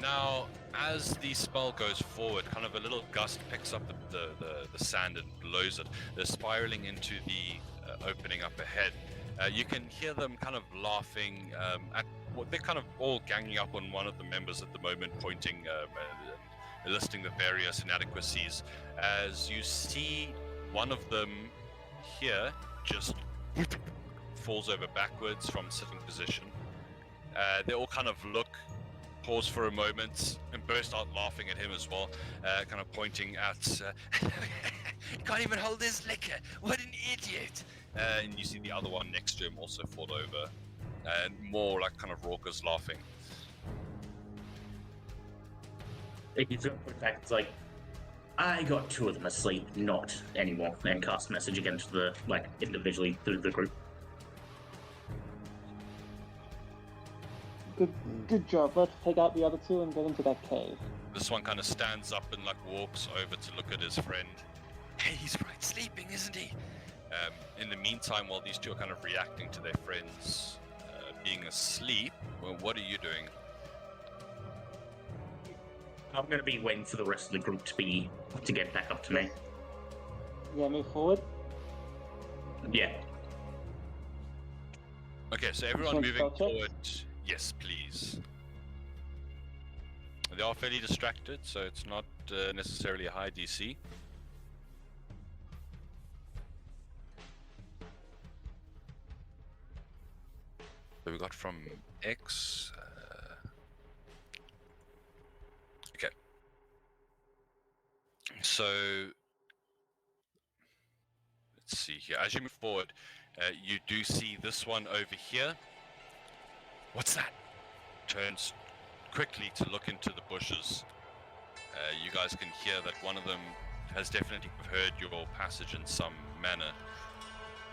Now, as the spell goes forward, kind of a little gust picks up the sand and blows it. They're spiraling into the opening up ahead. You can hear them kind of laughing at what they're kind of all ganging up on one of the members at the moment, pointing, listing the various inadequacies. As you see one of them here just falls over backwards from sitting position. They all kind of look, pause for a moment, and burst out laughing at him as well, kind of pointing at, can't even hold his liquor, what an idiot! And you see the other one next to him also fall over, and more like kind of raucous laughing. He's going to put back, it's like, I got two of them asleep, not anymore, and cast message again to the, like, individually through the group. Good job. Let's take out the other two and get into that cave. This one kind of stands up and like walks over to look at his friend. Hey, he's right sleeping, isn't he? In the meantime, while these two are kind of reacting to their friends being asleep, well, what are you doing? I'm going to be waiting for the rest of the group to get back up to me. Yeah, move forward. Yeah. Okay, so everyone Some moving spell checks? forward. Yes, please. They are fairly distracted, so it's not necessarily a high DC. So we got from X. Okay. So let's see here. As you move forward, you do see this one over here. What's that? Turns quickly to look into the bushes. You guys can hear that one of them has definitely heard your passage in some manner.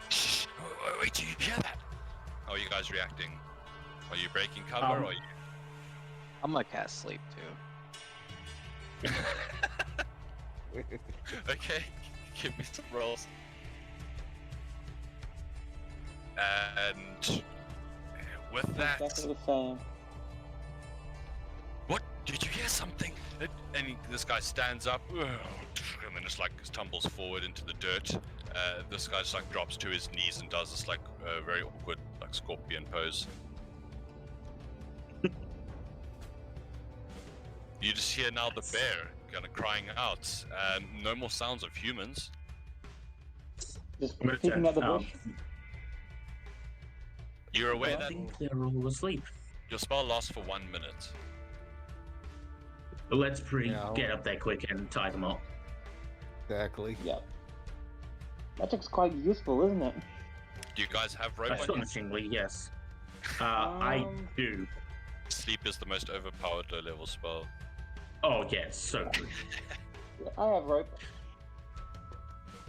Shh! Wait, do you hear that? How are you guys reacting? Are you breaking cover or are you... I'm gonna cast sleep too. Okay, give me some rolls. And with that... Exactly the same. What? Did you hear something? And this guy stands up, and then just like tumbles forward into the dirt. This guy just like drops to his knees and does this like very awkward like scorpion pose. You just hear now the bear kind of crying out. No more sounds of humans. Just I'm gonna peeking turn, at the bush. You're aware I that think they're all asleep. your spell lasts for 1 minute. Let's Yeah. get up there quick and tie them up. Exactly. Yep. Magic's quite useful, isn't it? Do you guys have rope on you? Astonishingly, yes. I do. Sleep is the most overpowered low-level spell. Oh, yeah, so good. Yeah, I have rope.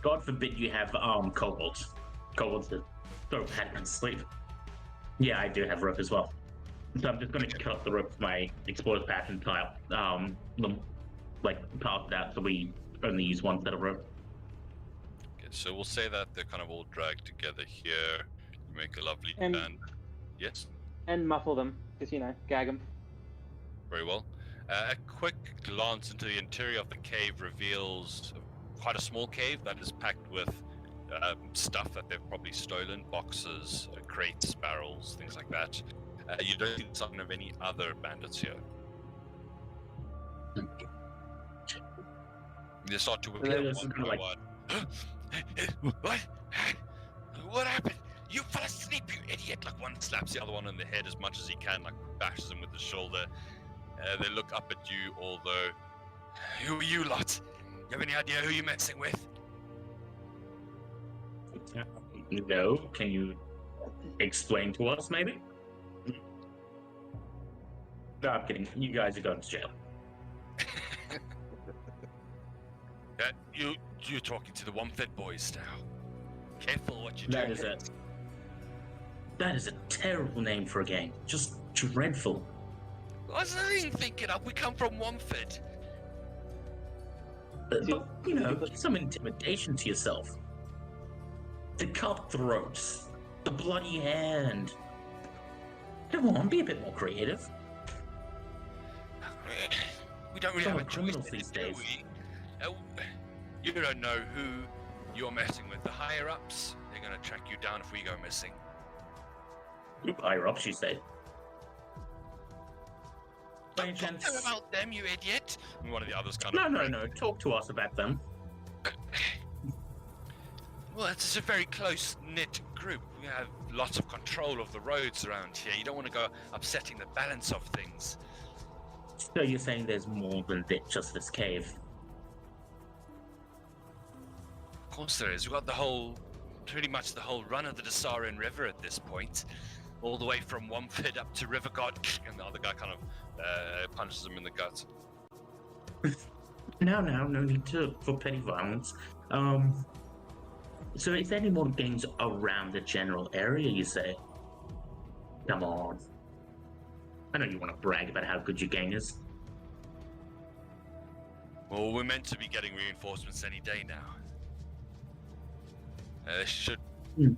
God forbid you have kobolds. Kobolds that so bad and sleep. Yeah, I do have rope as well. So I'm just going to cut the rope with my explorer's path and tie up them, like pass it out so we only use one set of rope. Okay, so we'll say that they're kind of all dragged together here. You make a lovely And- band. Yes, And muffle them, just, gag them. very well. A quick glance into the interior of the cave reveals quite a small cave that is packed with stuff that they've probably stolen, boxes, crates, barrels, things like that. You don't see the sign of any other bandits here. They start to Yeah, this is like- What? What happened? You fell asleep, you idiot! Like one slaps the other one in the head as much as he can, like bashes him with his shoulder. They look up at you, although, who are you lot? You have any idea who you're messing with? No, can you explain to us, maybe? No, I'm kidding. You guys are going to jail. You're talking to the Womfed boys now. Careful what you That do. is a terrible name for a gang. Just dreadful. I wasn't even thinking up. We come from Womfed. But, give some intimidation to yourself. The cutthroats, the bloody hand. Come on, be a bit more creative. We don't really Some have a are criminals choice, these do days. we? You don't know who you're messing with. The higher ups, they're gonna track you down if we go missing. Higher up, she said. By any Don't talk chance- to them about them, you idiot. And one of the others kind of. No. Talk to us about them. Well, it's a very close-knit group. We have lots of control of the roads around here. You don't want to go upsetting the balance of things. So you're saying there's more than just this cave? Of course there is. We've got pretty much the whole run of the Dessarin River at this point. All the way from Womfed up to River God, and the other guy kind of punches him in the gut. No need for petty violence. So is there any more gangs around the general area, you say? Come on. I know you want to brag about how good your gang is. Well, we're meant to be getting reinforcements any day now. Should Hmm.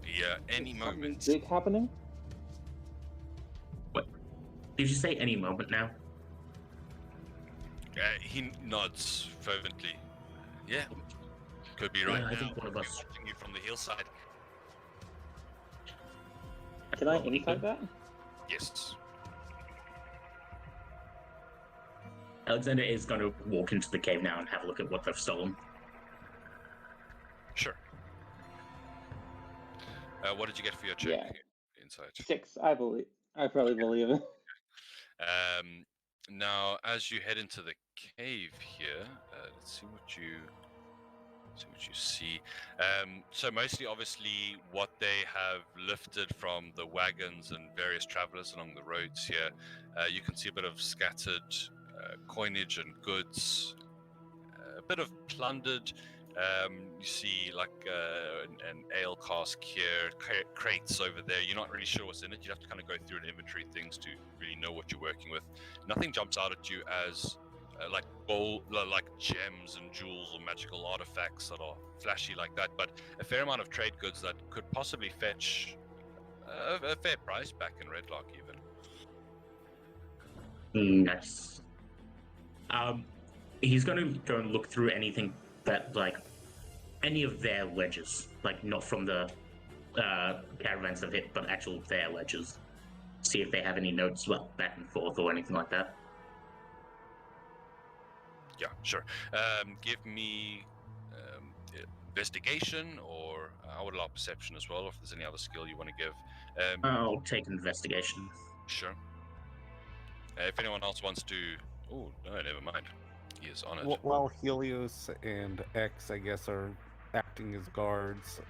be any Something moment. big happening? Did you say any moment now? He nods fervently. Yeah, could be right Yeah, I now. think one of Could be us- watching you from the hillside. Can I insight that? Yes. Alexander is going to walk into the cave now and have a look at what they've stolen. Sure. What did you get for your check? Yeah. Insight. 6, I believe. I probably believe it. Now, as you head into the cave here, let's see what you see. So mostly, obviously, what they have lifted from the wagons and various travelers along the roads here. You can see a bit of scattered coinage and goods, a bit of plundered. You see like an ale cask here, crates over there. You're not really sure what's in it. You have to kind of go through and inventory things to really know what you're working with. Nothing jumps out at you as like gems and jewels or magical artifacts that are flashy like that, but a fair amount of trade goods that could possibly fetch a fair price back in Redlarch even. Nice. He's going to go and look through anything that, like, any of their ledgers, like not from the caravans of hit, but actual their ledgers. See if they have any notes, well, back and forth or anything like that. Yeah, sure. Give me investigation, or I would allow perception as well, if there's any other skill you want to give. I'll take investigation. Sure. If anyone else wants to Oh, no, never mind. He is on it. While Helios and X, I guess, are acting as guards,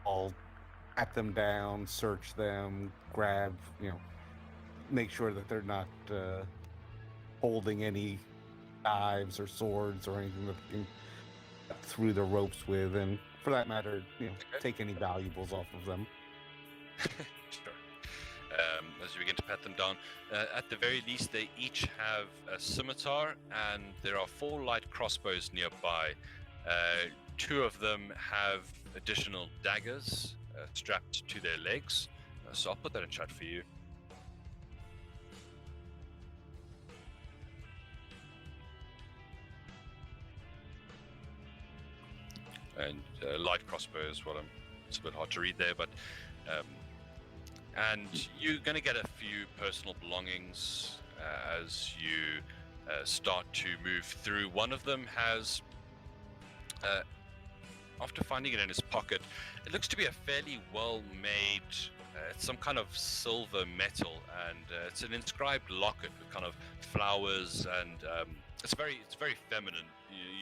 I'll pat them down, search them, grab, make sure that they're not holding any knives or swords or anything that they can cut through the ropes with, and for that matter, take any valuables off of them. Sure. As you begin to pat them down, at the very least, they each have a scimitar, and there are 4 light crossbows nearby. 2 of them have additional daggers strapped to their legs. So I'll put that in chat for you. And light crossbows, well, it's a bit hard to read there, but and you're going to get a few personal belongings as you start to move through. One of them has, after finding it in his pocket, it looks to be a fairly well-made, it's some kind of silver metal, and it's an inscribed locket with kind of flowers, and it's very feminine.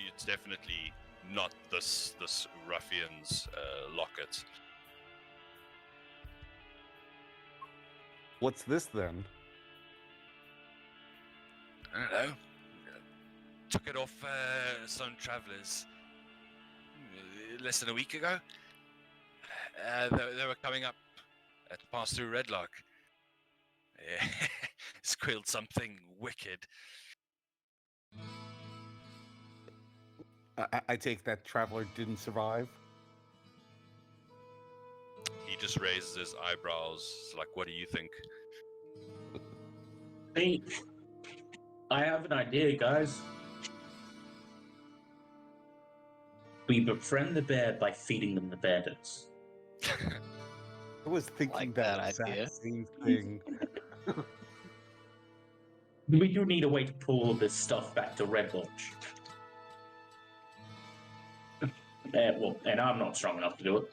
It's definitely not this ruffian's locket. What's this then? I don't know. Took it off some travelers less than a week ago. They were coming up to pass through Redlarch. Squealed something wicked. I take that traveler didn't survive. He just raises his eyebrows, like, what do you think? Hey, I have an idea, guys. We befriend the bear by feeding them the bandits. I was thinking Like that that exact idea. same thing. We do need a way to pull all this stuff back to Redlarch. And I'm not strong enough to do it.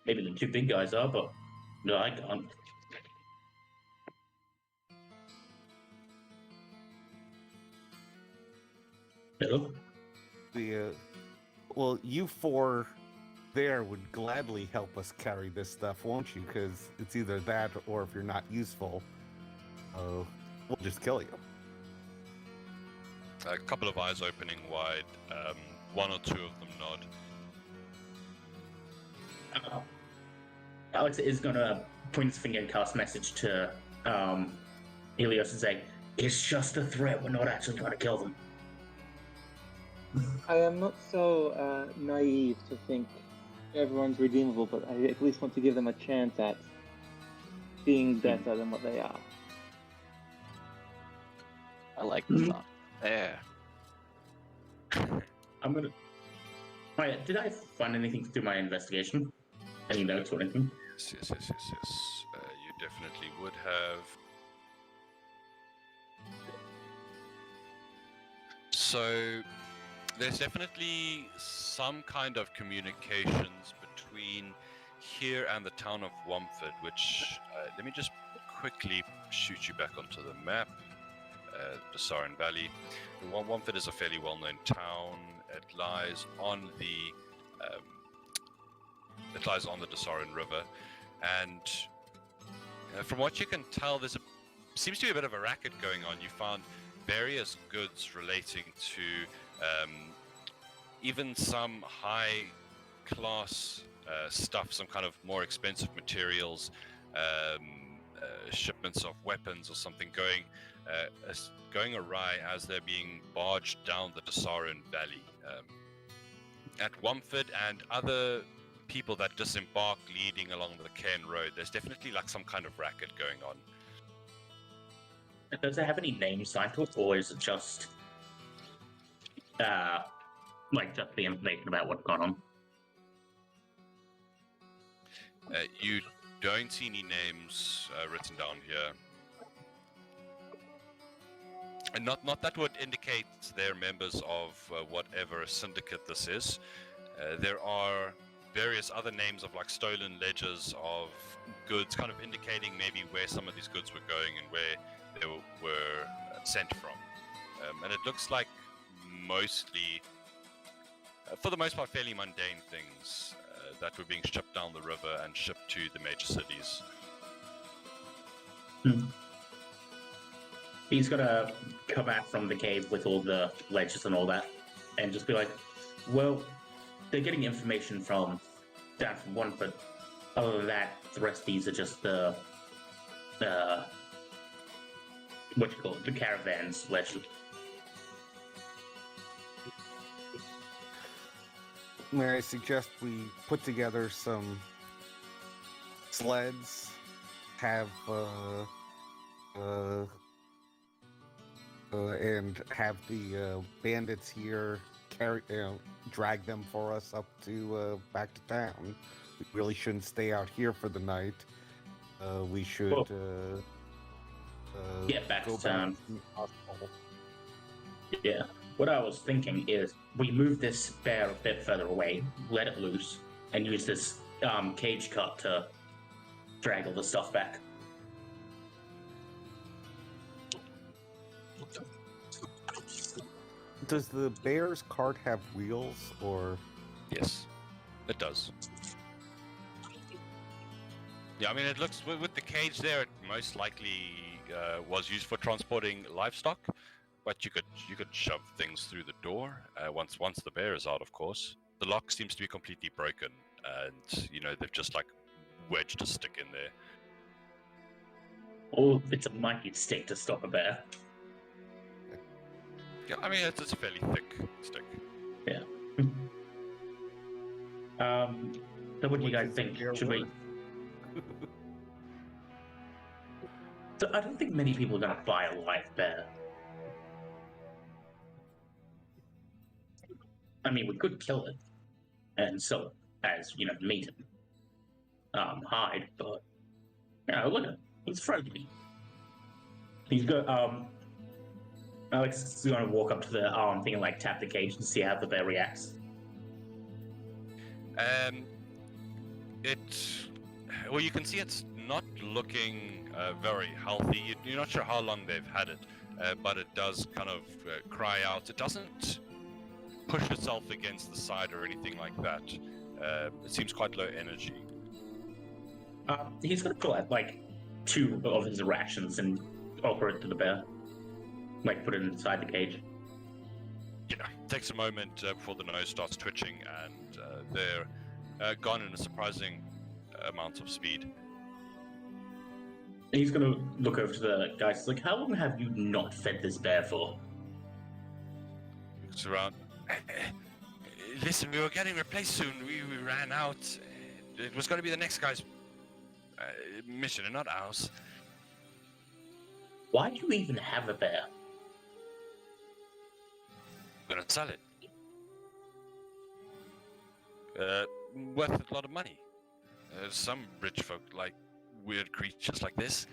Maybe the 2 big guys are, but no, I can't. Hello? Well, you 4 there would gladly help us carry this stuff, won't you? Because it's either that, or if you're not useful, we'll just kill you. A couple of eyes opening wide. 1 or 2 of them nod. Alex is gonna point his finger and cast message to Helios and say, "It's just a threat. We're not actually gonna kill them." I am not so naive to think everyone's redeemable, but I at least want to give them a chance at being better than what they are. I like the thought. Yeah. I'm gonna. Alright, did I find anything through my investigation? Any notes or anything? Yes. You definitely would have. So, there's definitely some kind of communications between here and the town of Womford, which, let me just quickly shoot you back onto the map. Dessarin Valley. Womford is a fairly well-known town. It lies on the Dessarin River, and from what you can tell, seems to be a bit of a racket going on. You found various goods relating to even some high-class stuff, some kind of more expensive materials, shipments of weapons or something going awry as they're being barged down the Dessarin Valley. At Womford and other people that disembark leading along the Cairn Road, there's definitely like some kind of racket going on. Does it have any names signed to it, or is it just just the information about what's going on? You don't see any names written down here. And not that would indicate they're members of whatever syndicate this is. There are various other names of like stolen ledgers of goods, kind of indicating maybe where some of these goods were going and where they were sent from. And it looks like mostly, for the most part, fairly mundane things that were being shipped down the river and shipped to the major cities. He's gonna come out from the cave with all the ledgers and all that, and just be like, well, they're getting information from down from one, but other than that, the rest of these are just the what you call it, the caravan's ledger. May I suggest we put together some sleds, have and have the bandits here carry, drag them for us up to back to town. We really shouldn't stay out here for the night. We should Get back go to town. to the hospital. Yeah. What I was thinking is we move this bear a bit further away, let it loose, and use this cage cart to drag all the stuff back. Does the bear's cart have wheels, or? Yes, it does. Yeah, I mean, it looks with the cage there. It most likely was used for transporting livestock, but you could shove things through the door once the bear is out. Of course, the lock seems to be completely broken, and they've just like wedged a stick in there. Oh, it's a mighty stick to stop a bear. Yeah, I mean, it's a fairly thick stick. Yeah. So what do you guys think? Should we? So I don't think many people are going to buy a live bear. I mean, we could kill it and sell it as, meat and hide, but look at him. He's friendly. He's got Alex is going to walk up to the thing and like tap the cage and see how the bear reacts. Well, you can see it's not looking very healthy. You're not sure how long they've had it, but it does kind of cry out. It doesn't push itself against the side or anything like that. It seems quite low energy. He's going to pull out like 2 of his rations and offer it to the bear. Like put it inside the cage. Takes a moment before the nose starts twitching, and they're gone in a surprising amount of speed. He's going to look over to the guys. He's like, how long have you not fed this bear for? Looks around. Listen, we were getting replaced soon. We ran out. It was going to be the next guy's mission and not ours. Why do you even have a bear? We're gonna sell it. Worth a lot of money. Some rich folk like weird creatures like this.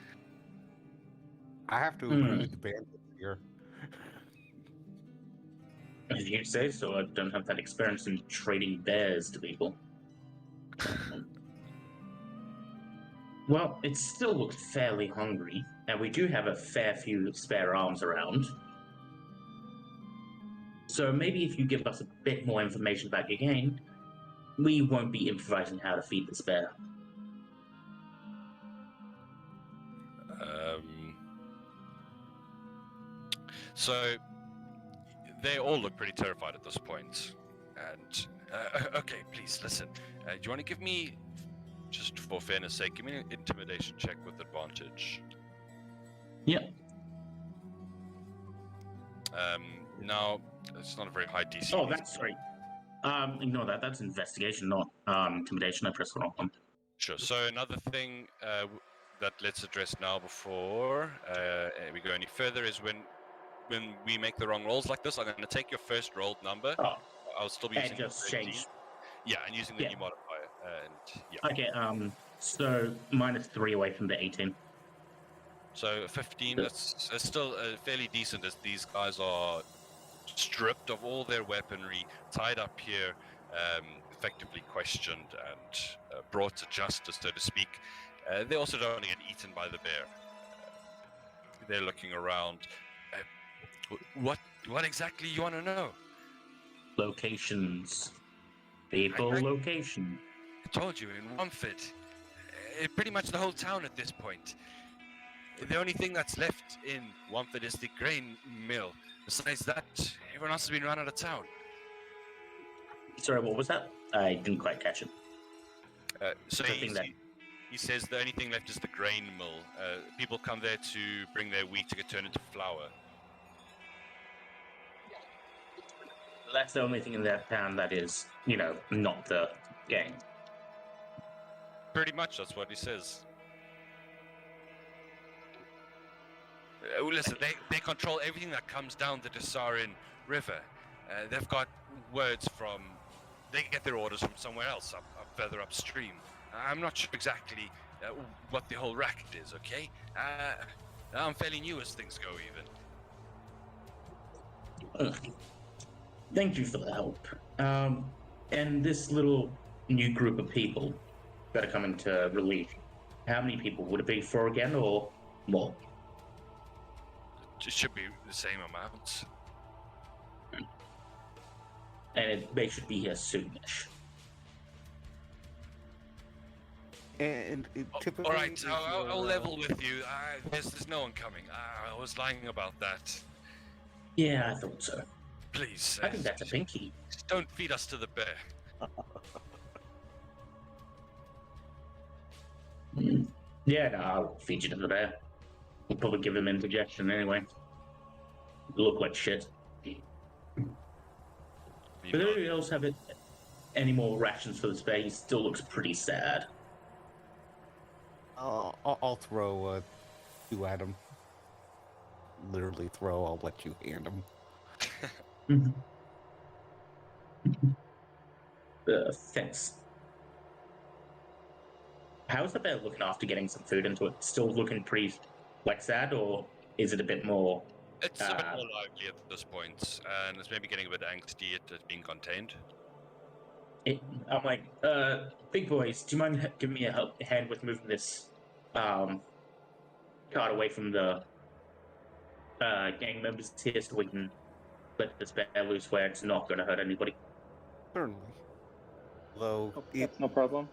I have to agree with the bandits here. If you say so, I don't have that experience in trading bears to people. Well, it still looks fairly hungry, and we do have a fair few spare arms around. So maybe if you give us a bit more information about your game, we won't be improvising how to feed this bear. So they all look pretty terrified at this point. And okay, please listen. Do you want to give me, just for fairness' sake, give me an intimidation check with advantage? Yep. Now it's not a very high DC. Oh, that's great. Ignore that. That's investigation, not intimidation. I pressed the wrong one. Sure. So another thing that let's address now before we go any further is when we make the wrong rolls like this, I'm going to take your first rolled number. Oh, I'll still be and using just change. Yeah, and using the new modifier. And yeah. Okay. So -3 away from the 18. So 15. That's still fairly decent, as these guys are stripped of all their weaponry, tied up here. effectively questioned and brought to justice, so to speak. They also don't want to get eaten by the bear. They're looking around. What exactly you want to know? Locations. People, I- location. I told you, in Wamford. Pretty much the whole town at this point. The only thing that's left in Wamford is the grain mill. Besides that, everyone else has been run out of town. Sorry, what was that? I didn't quite catch it. So The thing that- he says the only thing left is the grain mill. People come there to bring their wheat to get turned into flour. That's the only thing in that town that is, not the gang. Pretty much, that's what he says. Listen, they control everything that comes down the Dessarin River. They've got words from... They get their orders from somewhere else, up further upstream. I'm not sure exactly what the whole racket is, okay? I'm fairly new as things go, even. Thank you for the help. And this little new group of people that are coming to relief, how many people would it be for again, or more? It should be the same amount. And they should be here soonish. And typically, All right, is I'll your, level with you. There's no one coming. I was lying about that. Yeah, I thought so. Please. I think that's a pinky. Don't feed us to the bear. Yeah, no, I'll feed you to the bear. We'll probably give him indigestion anyway. You look like shit. You But know, anybody else have any more rations for this bear? He still looks pretty sad. I'll throw 2 at him. Literally throw. I'll let you hand him. Thanks. How's the bear looking after getting some food into it? Still looking pretty sad, or is it a bit more? it's a bit more lively at this point, and it's maybe getting a bit angsty at being contained. I'm like, big boys, do you mind giving me a hand with moving this cart away from the gang members here so we can let this bear loose where it's not going to hurt anybody? Certainly. Though That's no problem.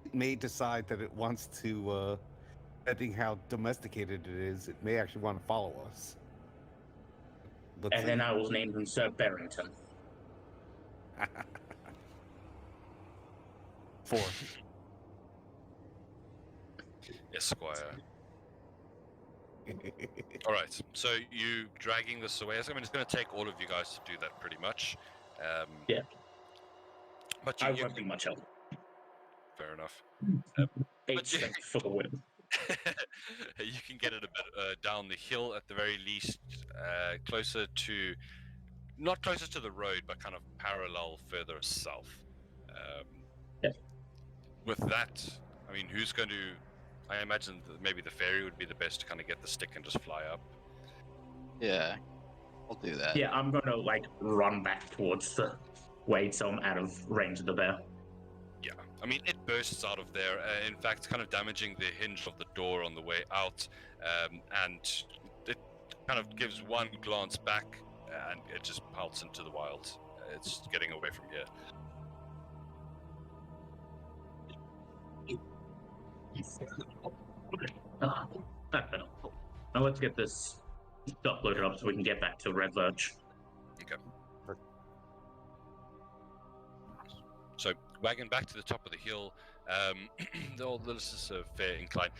it may decide that it wants to, depending how domesticated it is, it may actually want to follow us. Let's And see. then I will name him Sir Barrington. 4. Esquire. All right, so you dragging this away. I mean, it's going to take all of you guys to do that pretty much. Yeah. But I you won't be much help. fair enough. 8 But you- strength for the win. You can get it a bit down the hill at the very least, not closer to the road, but kind of parallel further south. Yeah. With that, I mean, who's going to? I imagine that maybe the ferry would be the best to kind of get the stick and just fly up. Yeah, I'll do that. Yeah, I'm going to run back towards the wade so I'm out of range of the bear. Yeah, I mean, it bursts out of there. In fact, kind of damaging the hinge of the door on the way out, and it kind of gives one glance back, and it just pouts into the wild. It's getting away from here. That's better. Now let's get this stuff loaded up so we can get back to Redlarch. Okay. So, wagon back to the top of the hill. This is a fair incline.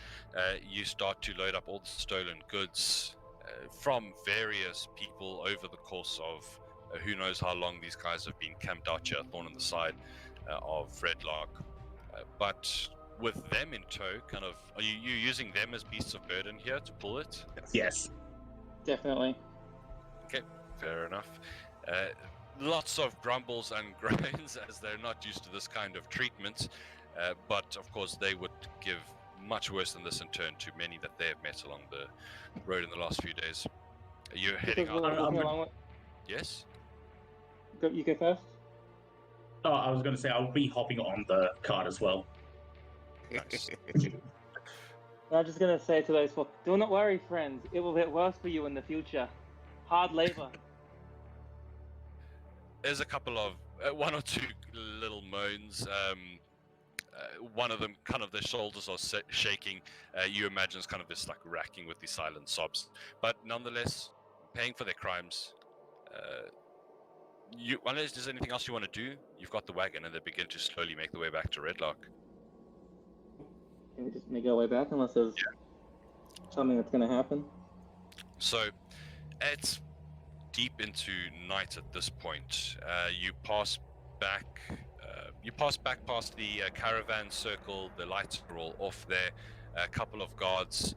You start to load up all the stolen goods from various people over the course of who knows how long these guys have been camped out here, thorn on the side of Redlarch. But with them in tow, are you using them as beasts of burden here to pull it? Yes. Definitely. Okay, fair enough. Lots of grumbles and groans as they're not used to this kind of treatment, but of course they would give much worse than this in turn to many that they have met along the road in the last few days. You're heading Because out. we're walking along Yes? You go first. Oh, I was going to say I'll be hopping on the cart as well. Nice. I'm just gonna say to those four, do not worry, friends. It will get worse for you in the future. Hard labor. There's a couple of one or two little moans. One of them, kind of their shoulders are shaking. You imagine it's kind of this like racking with these silent sobs, but nonetheless, paying for their crimes. Unless there's anything else you want to do, you've got the wagon, and they begin to slowly make their way back to Redlarch. Can we just make our way back unless there's something that's gonna happen? So, it's deep into night at this point. You pass back past the caravan circle. The lights are all off there. A couple of guards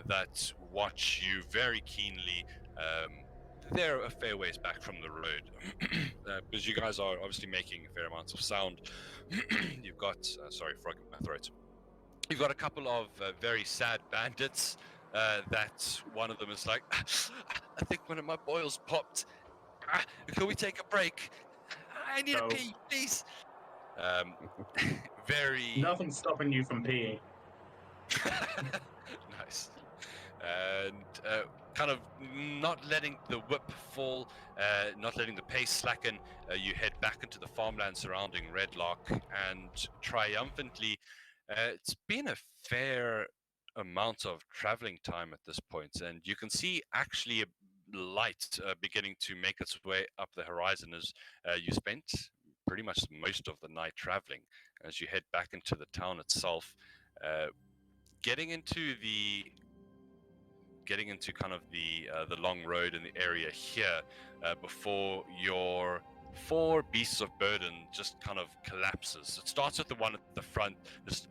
that watch you very keenly. They're a fair ways back from the road, because you guys are obviously making a fair amount of sound. You've got, sorry, frog in my throat. You've got a couple of very sad bandits. That one of them is like, I think one of my boils popped. Can we take a break? I need a pee, please. Very. Nothing's stopping you from peeing. Nice. And kind of not letting the whip fall, not letting the pace slacken, you head back into the farmland surrounding Redlarch, and triumphantly, it's been a fair amount of traveling time at this point, and you can see actually a light beginning to make its way up the horizon as you spent pretty much most of the night traveling. As you head back into the town itself, getting into kind of the long road in the area here, before your 4 beasts of burden just kind of collapses. It starts with the one at the front, just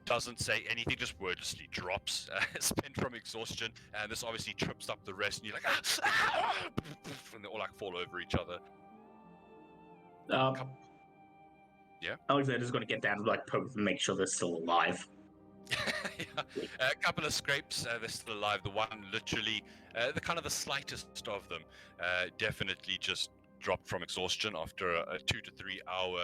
doesn't say anything, just wordlessly drops, spent from exhaustion, and this obviously trips up the rest, and you're like, and they all like fall over each other. Yeah. Alexander's going to get down and like poke them and make sure they're still alive. Yeah. A couple of scrapes, they're still alive. The one literally, the kind of the slightest of them, definitely just dropped from exhaustion after a 2 to 3 hour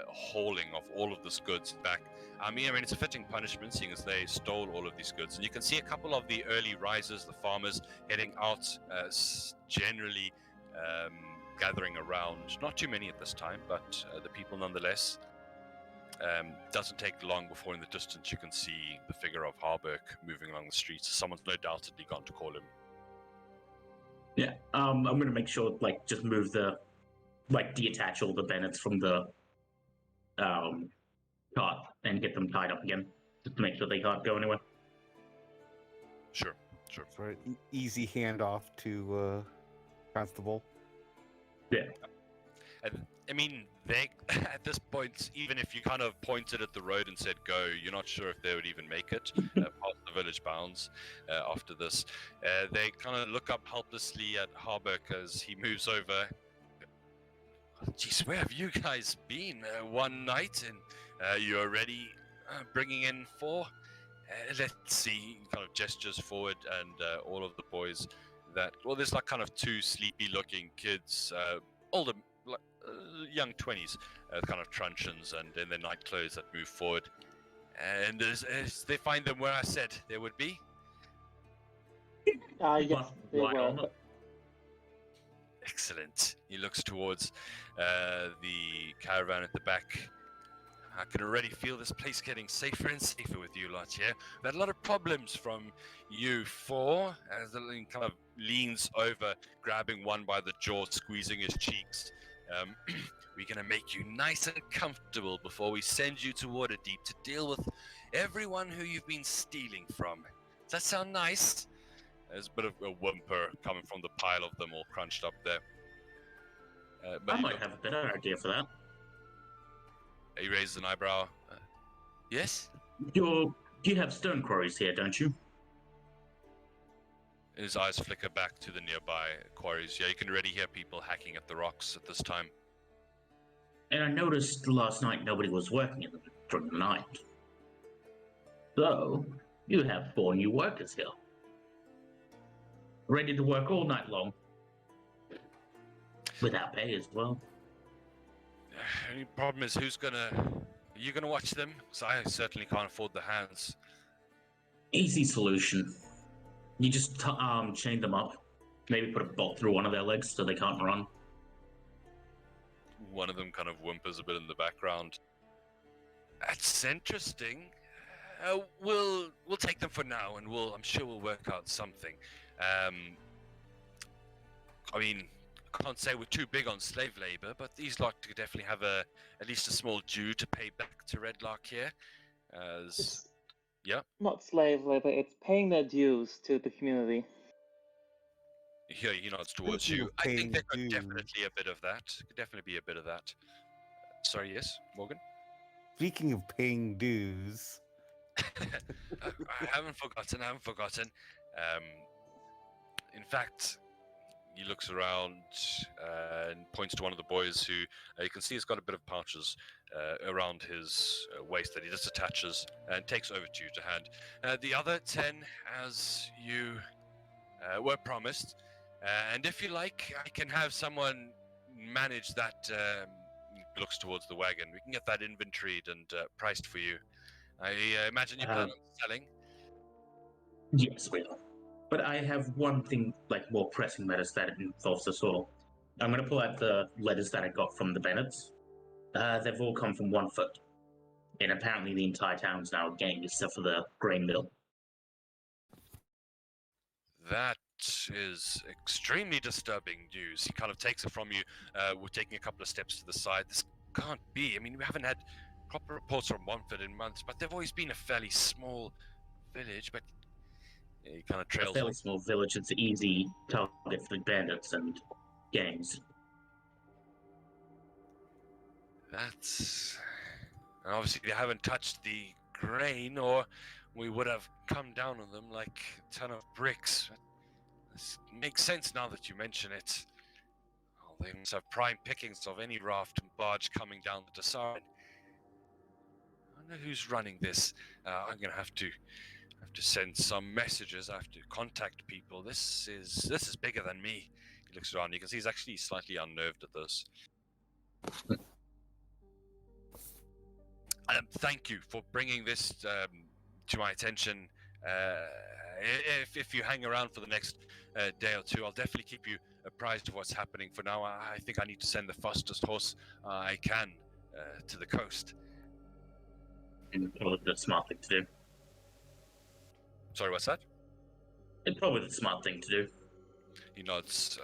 hauling of all of this goods back. I mean, it's a fitting punishment, seeing as they stole all of these goods. And you can see a couple of the early risers, the farmers, heading out, generally gathering around. Not too many at this time, but the people nonetheless. Doesn't take long before in the distance you can see the figure of Harburg moving along the streets. Someone's no doubtedly gone to call him. Yeah, I'm going to make sure, like, just move detach all the bandits from the cart and get them tied up again, just to make sure they can't go anywhere. Sure. That's right. Easy handoff to Constable. Yeah. I mean, they at this point, even if you kind of pointed at the road and said go, you're not sure if they would even make it past the village bounds after this. They kind of look up helplessly at Harburg as he moves over. Geez, where have you guys been? One night, and you're already bringing in 4? Let's see, kind of gestures forward, and all of the boys there's like kind of 2 sleepy-looking kids, older, young 20s, kind of truncheons and in their night clothes that move forward. And as they find them where I said they would be. Yes, they Right were. on it. Excellent. He looks towards the caravan at the back. I can already feel this place getting safer and safer with you lot here. We've had a lot of problems from you 4, as the kind of leans over, grabbing one by the jaw, squeezing his cheeks. We're going to make you nice and comfortable before we send you to Waterdeep to deal with everyone who you've been stealing from. Does that sound nice? There's a bit of a whimper coming from the pile of them all crunched up there. I might have a better idea for that. He raises an eyebrow. Yes? You have stone quarries here, don't you? His eyes flicker back to the nearby quarries. Yeah, you can already hear people hacking at the rocks at this time. And I noticed last night nobody was working in them during the night. So, you have 4 new workers here. Ready to work all night long. Without pay as well. only problem is are you gonna watch them? Because I certainly can't afford the hands. Easy solution. You just chain them up. Maybe put a bolt through one of their legs so they can't run. One of them kind of whimpers a bit in the background. That's interesting. We'll take them for now, and I'm sure we'll work out something. I mean, I can't say we're too big on slave labor, but these lot could definitely have at least a small due to pay back to Redlarch here. It's Yeah. not slave labor, it's paying their dues to the community. Here he nods towards Speaking you. of I think paying there could dues- definitely a bit of that. Could definitely be a bit of that. Sorry, yes, Morgan? Speaking of paying dues, I haven't forgotten. In fact, he looks around and points to one of the boys who you can see has got a bit of pouches around his waist that he just attaches and takes over to you to hand. The other 10, as you were promised, and if you like, I can have someone manage that. Looks towards the wagon. We can get that inventoried and priced for you. I imagine you plan on selling. Yes, we are. But I have one thing, like more pressing matters that involves us all. I'm going to pull out the letters that I got from the bandits. They've all come from 1 foot. And apparently the entire town's now a gang except for the grain mill. That is extremely disturbing news. He kind of takes it from you. We're taking a couple of steps to the side. This can't be. I mean, we haven't had proper reports from Womford in months, but they've always been a fairly small village. But he kind of A trails fairly on. small village, it's an easy target for bandits and gangs. That's. And obviously, they haven't touched the grain, or we would have come down on them like a ton of bricks. This makes sense now that you mention it. Oh, they must have prime pickings of any raft and barge coming down the Dessarin. I don't know who's running this. I'm gonna have to send some messages. I have to contact people. This is bigger than me. He looks around. You can see he's actually slightly unnerved at this. Thank you for bringing this to my attention. If you hang around for the next day or two, I'll definitely keep you apprised of what's happening. For now, I think I need to send the fastest horse I can to the coast. And probably the smart thing to do. Sorry, what's that? It's probably the smart thing to do. He nods,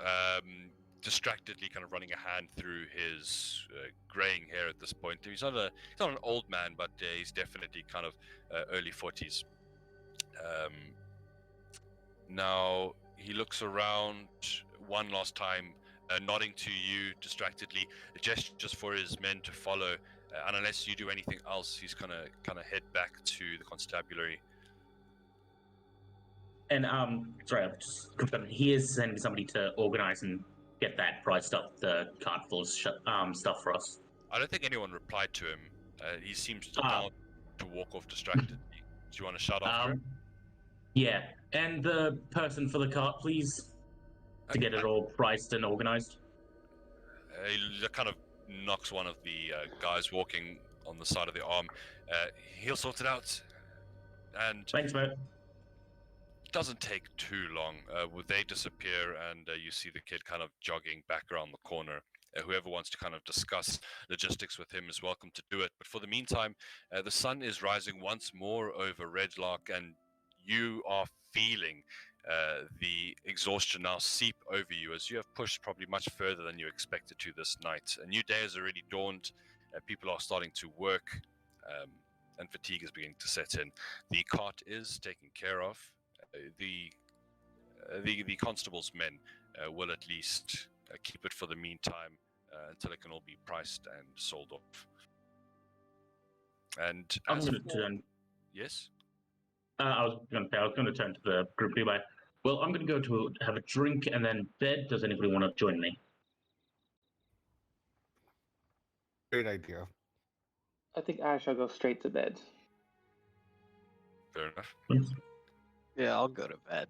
distractedly, kind of running a hand through his graying hair at this point. He's not an old man, but he's definitely kind of early 40s. Now he looks around one last time, nodding to you distractedly, gestures for his men to follow, and unless you do anything else, he's gonna head back to the constabulary. And sorry, I'm just confirming. He is sending somebody to organize and get that priced up, the cart full of stuff for us. I don't think anyone replied to him. He seems to nod to walk off distractedly. Do you want to shout after him? Yeah, and the person for the cart, please, to get it all priced and organized. He kind of knocks one of the guys walking on the side of the arm. He'll sort it out. And Thanks, mate. doesn't take too long. They disappear, and you see the kid kind of jogging back around the corner. Whoever wants to kind of discuss logistics with him is welcome to do it. But for the meantime, the sun is rising once more over Redlarch, and you are feeling the exhaustion now seep over you as you have pushed probably much further than you expected to this night. A new day has already dawned. People are starting to work, and fatigue is beginning to set in. The cart is taken care of. The constable's men will at least keep it for the meantime until it can all be priced and sold off. And I'm as going to turn. yes, I was going to turn to the group nearby. Well, I'm going to go to have a drink and then bed. Does anybody want to join me? great idea. I think I shall go straight to bed. fair enough. Yeah, I'll go to bed.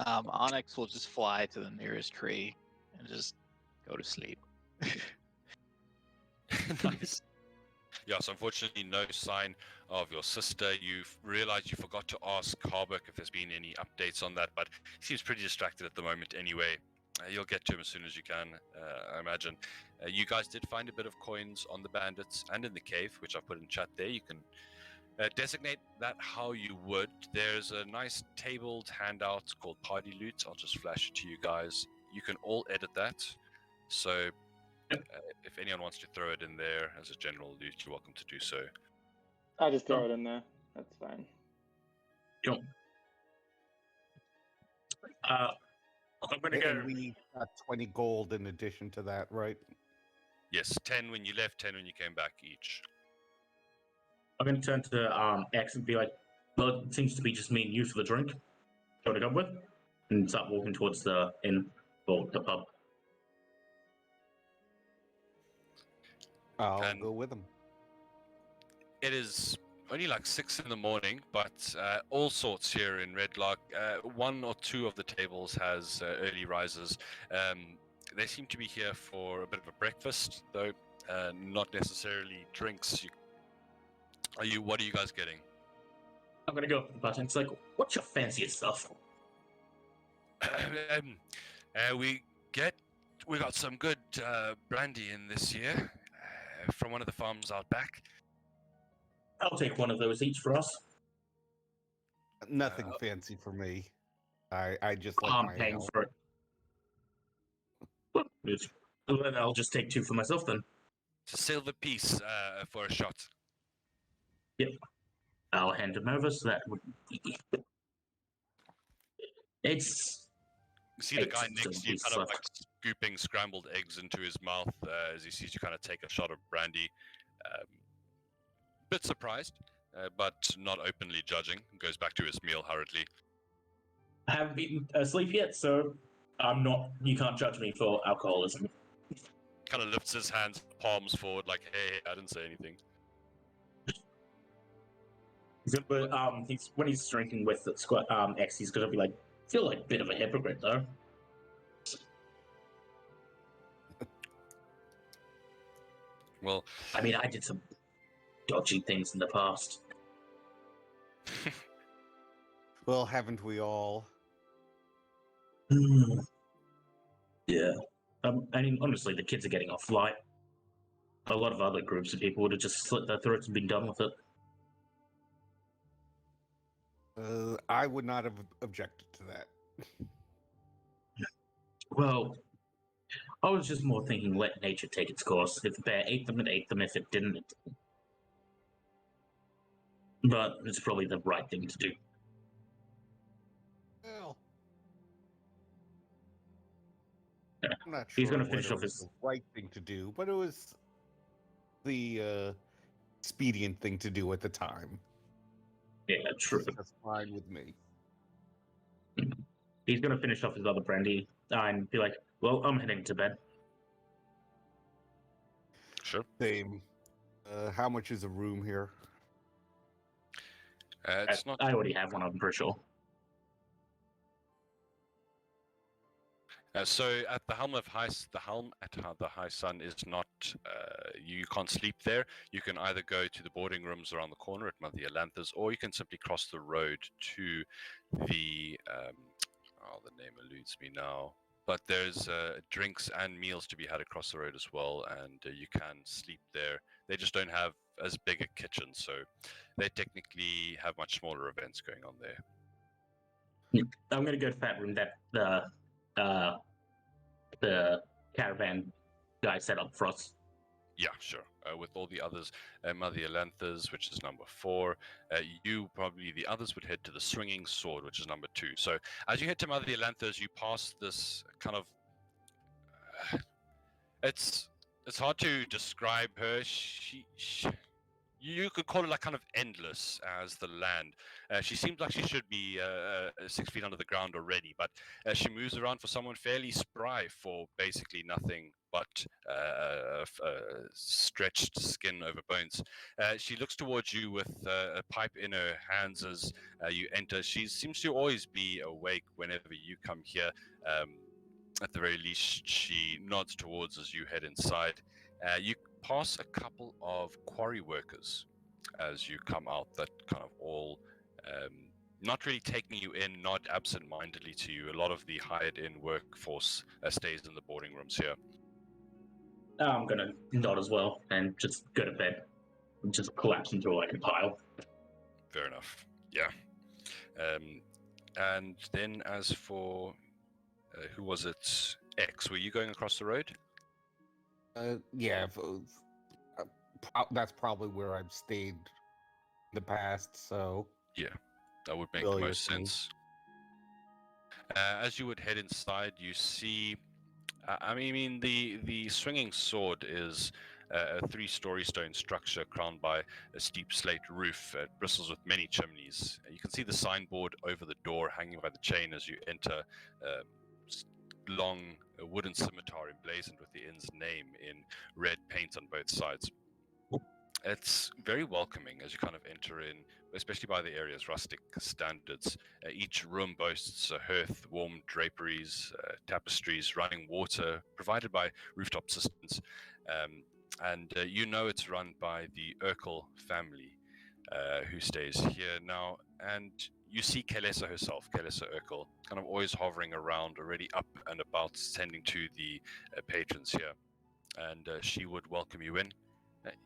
Onyx will just fly to the nearest tree and just go to sleep. Nice. Yes, unfortunately, no sign of your sister. You've realized you forgot to ask Harbuck if there's been any updates on that, but he seems pretty distracted at the moment anyway. You'll get to him as soon as you can, I imagine. You guys did find a bit of coins on the bandits and in the cave, which I've put in chat there. You can designate that how you would. There's a nice tabled handout called Party Loot. I'll just flash it to you guys. You can all edit that. So if anyone wants to throw it in there as a general loot, you're welcome to do so. I just throw it in there. That's fine. Sure. I'm gonna And go. we got 20 gold in addition to that, right? Yes, 10 when you left, 10 when you came back each. I'm gonna turn to X and be like, "Well, it seems to be just me and you for the drink. Do you want to go with?" And start walking towards the inn or the pub. I'll And- go with them. It is only like 6 in the morning, but all sorts here in Redlarch. One or two of the tables has early risers. They seem to be here for a bit of a breakfast, though not necessarily drinks. What are you guys getting? I'm gonna go up to the button. It's like, "What's your fanciest stuff?" We got some good brandy in this year from one of the farms out back. I'll take one of those each for us. Nothing fancy for me. I just like I'm my paying ale. for it. Then I'll just take two for myself then. It's a silver piece for a shot. I'll hand him over, so that would be... It's... You see the guy Excellent next to you piece kind of of- like scooping scrambled eggs into his mouth as he sees you kind of take a shot of brandy. Bit surprised, but not openly judging. Goes back to his meal hurriedly. I haven't been asleep yet, so I'm not... You can't judge me for alcoholism. Kind of lifts his hands, palms forward, like, "Hey, I didn't say anything." But when he's drinking with X, he's gonna be like, "Feel like a bit of a hypocrite, though." Well, I mean, I did some dodgy things in the past. Well, haven't we all? Yeah. I mean, honestly, the kids are getting off light. A lot of other groups of people would have just slit their throats and been done with it. I would not have objected to that. Well, I was just more thinking let nature take its course. If the bear ate them, it ate them. If it didn't, it didn't. But it's probably the right thing to do. Well, Yeah. I'm not sure He's gonna whether finish it off was his- the right thing to do, but it was the expedient thing to do at the time. Yeah, true. That's fine with me. He's gonna finish off his other brandy and be like, "Well, I'm heading to bed." sure. Same. How much is a room here? It's not. I already have one, I'm pretty sure. So at the helm at the High Sun is not. You can't sleep there. You can either go to the boarding rooms around the corner at Mother Yolantha's, or you can simply cross the road to the. The name eludes me now. But there's drinks and meals to be had across the road as well, and you can sleep there. They just don't have as big a kitchen, so they technically have much smaller events going on there. I'm gonna go to that room that the caravan guy set up for us. Yeah, sure. With all the others, Mother Yolantha's, which is number 4. The others would head to the Swinging Sword, which is number 2. So as you head to Mother Yolantha's, you pass this kind of. It's hard to describe her. You could call it like kind of endless as the land. She seems like she should be 6 feet under the ground already, but she moves around for someone fairly spry for basically nothing but stretched skin over bones. She looks towards you with a pipe in her hands as you enter. She seems to always be awake whenever you come here. At the very least, she nods towards as you head inside. You pass a couple of quarry workers as you come out that kind of all not really taking you in, not absent-mindedly to you. A lot of the hired-in workforce stays in the boarding rooms here. I'm gonna nod as well and just go to bed and just collapse into like a pile. Fair enough. Yeah. And then as for who was it? X. Were you going across the road? Yeah, that's probably where I've stayed in the past. So Yeah, that would make the Familiar most to me. sense. As you would head inside, you see. I mean, the swinging sword is a three-story stone structure crowned by a steep slate roof. It bristles with many chimneys. You can see the signboard over the door hanging by the chain as you enter. Long wooden scimitar emblazoned with the inn's name in red paint on both sides. It's very welcoming as you kind of enter in, especially by the area's rustic standards. Each room boasts a hearth, warm draperies, tapestries, running water provided by rooftop systems. And you know it's run by the Urkel family who stays here now. And you see Kelesa herself, Kelesa Urkel, kind of always hovering around, already up and about, tending to the patrons here. And she would welcome you in.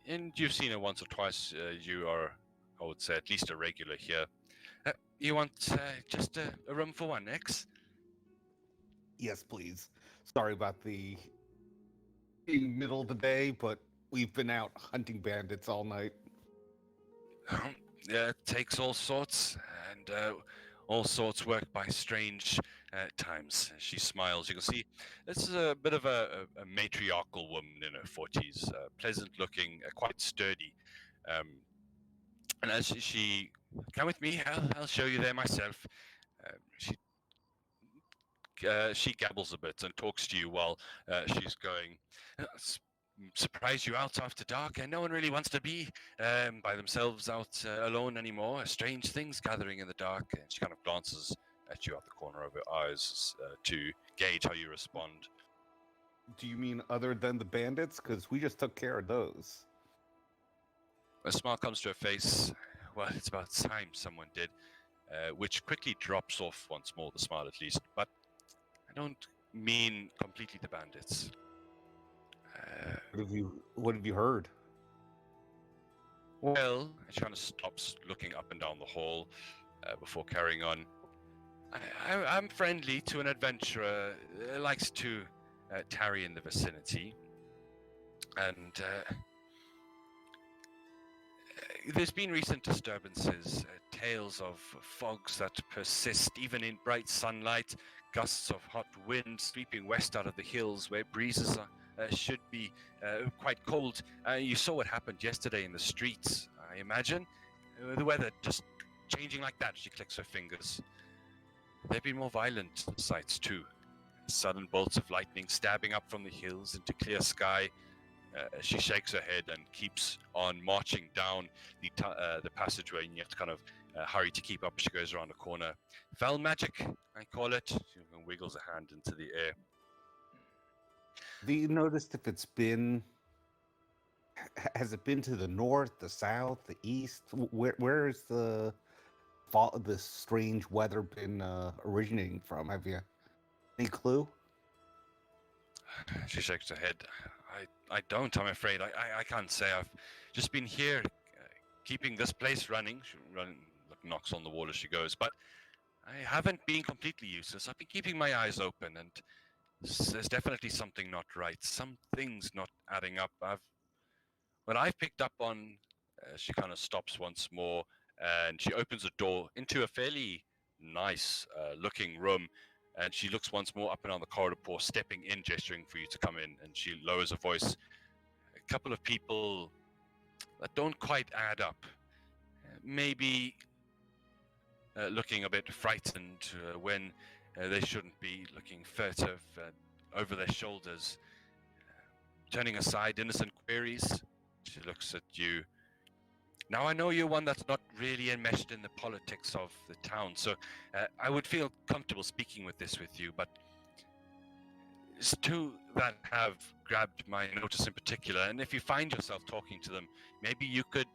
And you've seen her once or twice. You are, I would say, at least a regular here. You want just a room for one, X? yes, please. Sorry about the middle of the day, but we've been out hunting bandits all night. Yeah, it takes all sorts, and all sorts work by strange times. She smiles. You can see this is a bit of a matriarchal woman in her 40s, pleasant looking, quite sturdy. And as she come with me, I'll show you there myself. She gabbles a bit and talks to you while she's going. Surprise you out after dark, and no one really wants to be by themselves out alone anymore. Strange things gathering in the dark. And she kind of glances at you out the corner of her eyes to gauge how you respond. Do you mean other than the bandits? Because we just took care of those. A smile comes to her face. Well, it's about time someone did, which quickly drops off once more, the smile at least. But I don't mean completely the bandits. What have you heard? Well, she kind of stops, looking up and down the hall before carrying on. I'm friendly to an adventurer, likes to tarry in the vicinity, and there's been recent disturbances, tales of fogs that persist even in bright sunlight, gusts of hot wind sweeping west out of the hills where breezes should be quite cold. You saw what happened yesterday in the streets, I imagine. The weather just changing like that. She clicks her fingers. There have been more violent sights too. Sudden bolts of lightning stabbing up from the hills into clear sky. She shakes her head and keeps on marching down the passageway, and you have to kind of hurry to keep up. She goes around a corner. Fell magic, I call it. She wiggles a hand into the air. Have you noticed if it's been? Has it been to the north, the south, the east? Where is the strange weather been originating from? Have you any clue? She shakes her head. I don't, I'm afraid. I can't say. I've just been here, keeping this place running. She knocks on the wall as she goes. But I haven't been completely useless. I've been keeping my eyes open, and there's definitely something not right. Something's not adding up. I've picked up on. She kind of stops once more, and she opens a door into a fairly nice looking room. And she looks once more up and down the corridor, stepping in, gesturing for you to come in. And she lowers her voice. A couple of people that don't quite add up. Maybe looking a bit frightened when they shouldn't be, looking furtive over their shoulders. Turning aside innocent queries. She looks at you. Now, I know you're one that's not really enmeshed in the politics of the town, so I would feel comfortable speaking with you, but It's two that have grabbed my notice in particular, and if you find yourself talking to them, maybe you could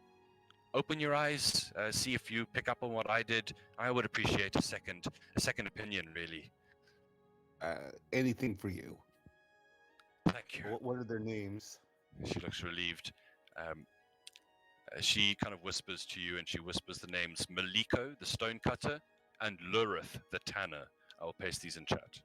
open your eyes, see if you pick up on what I did. I would appreciate a second opinion, really. Anything for you. Thank you. What are their names? She looks relieved. She kind of whispers to you, and she whispers the names Maliko, the stonecutter, and Lurith, the tanner. I will paste these in chat.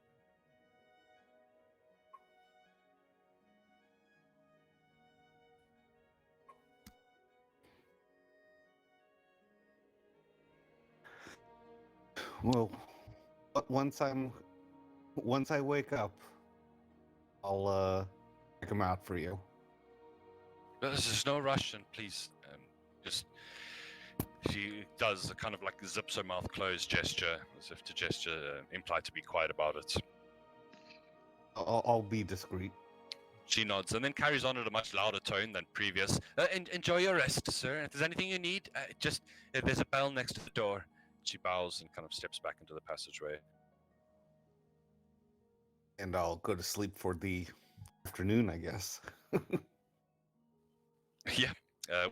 Well, once I wake up, I'll check them out for you. There's no rush, and please, just. She does a kind of like zips her mouth closed gesture, as if to gesture imply to be quiet about it. I'll be discreet. She nods and then carries on at a much louder tone than previous. Enjoy your rest, sir. If there's anything you need, there's a bell next to the door. She bows and kind of steps back into the passageway. And I'll go to sleep for the afternoon, I guess. Yeah.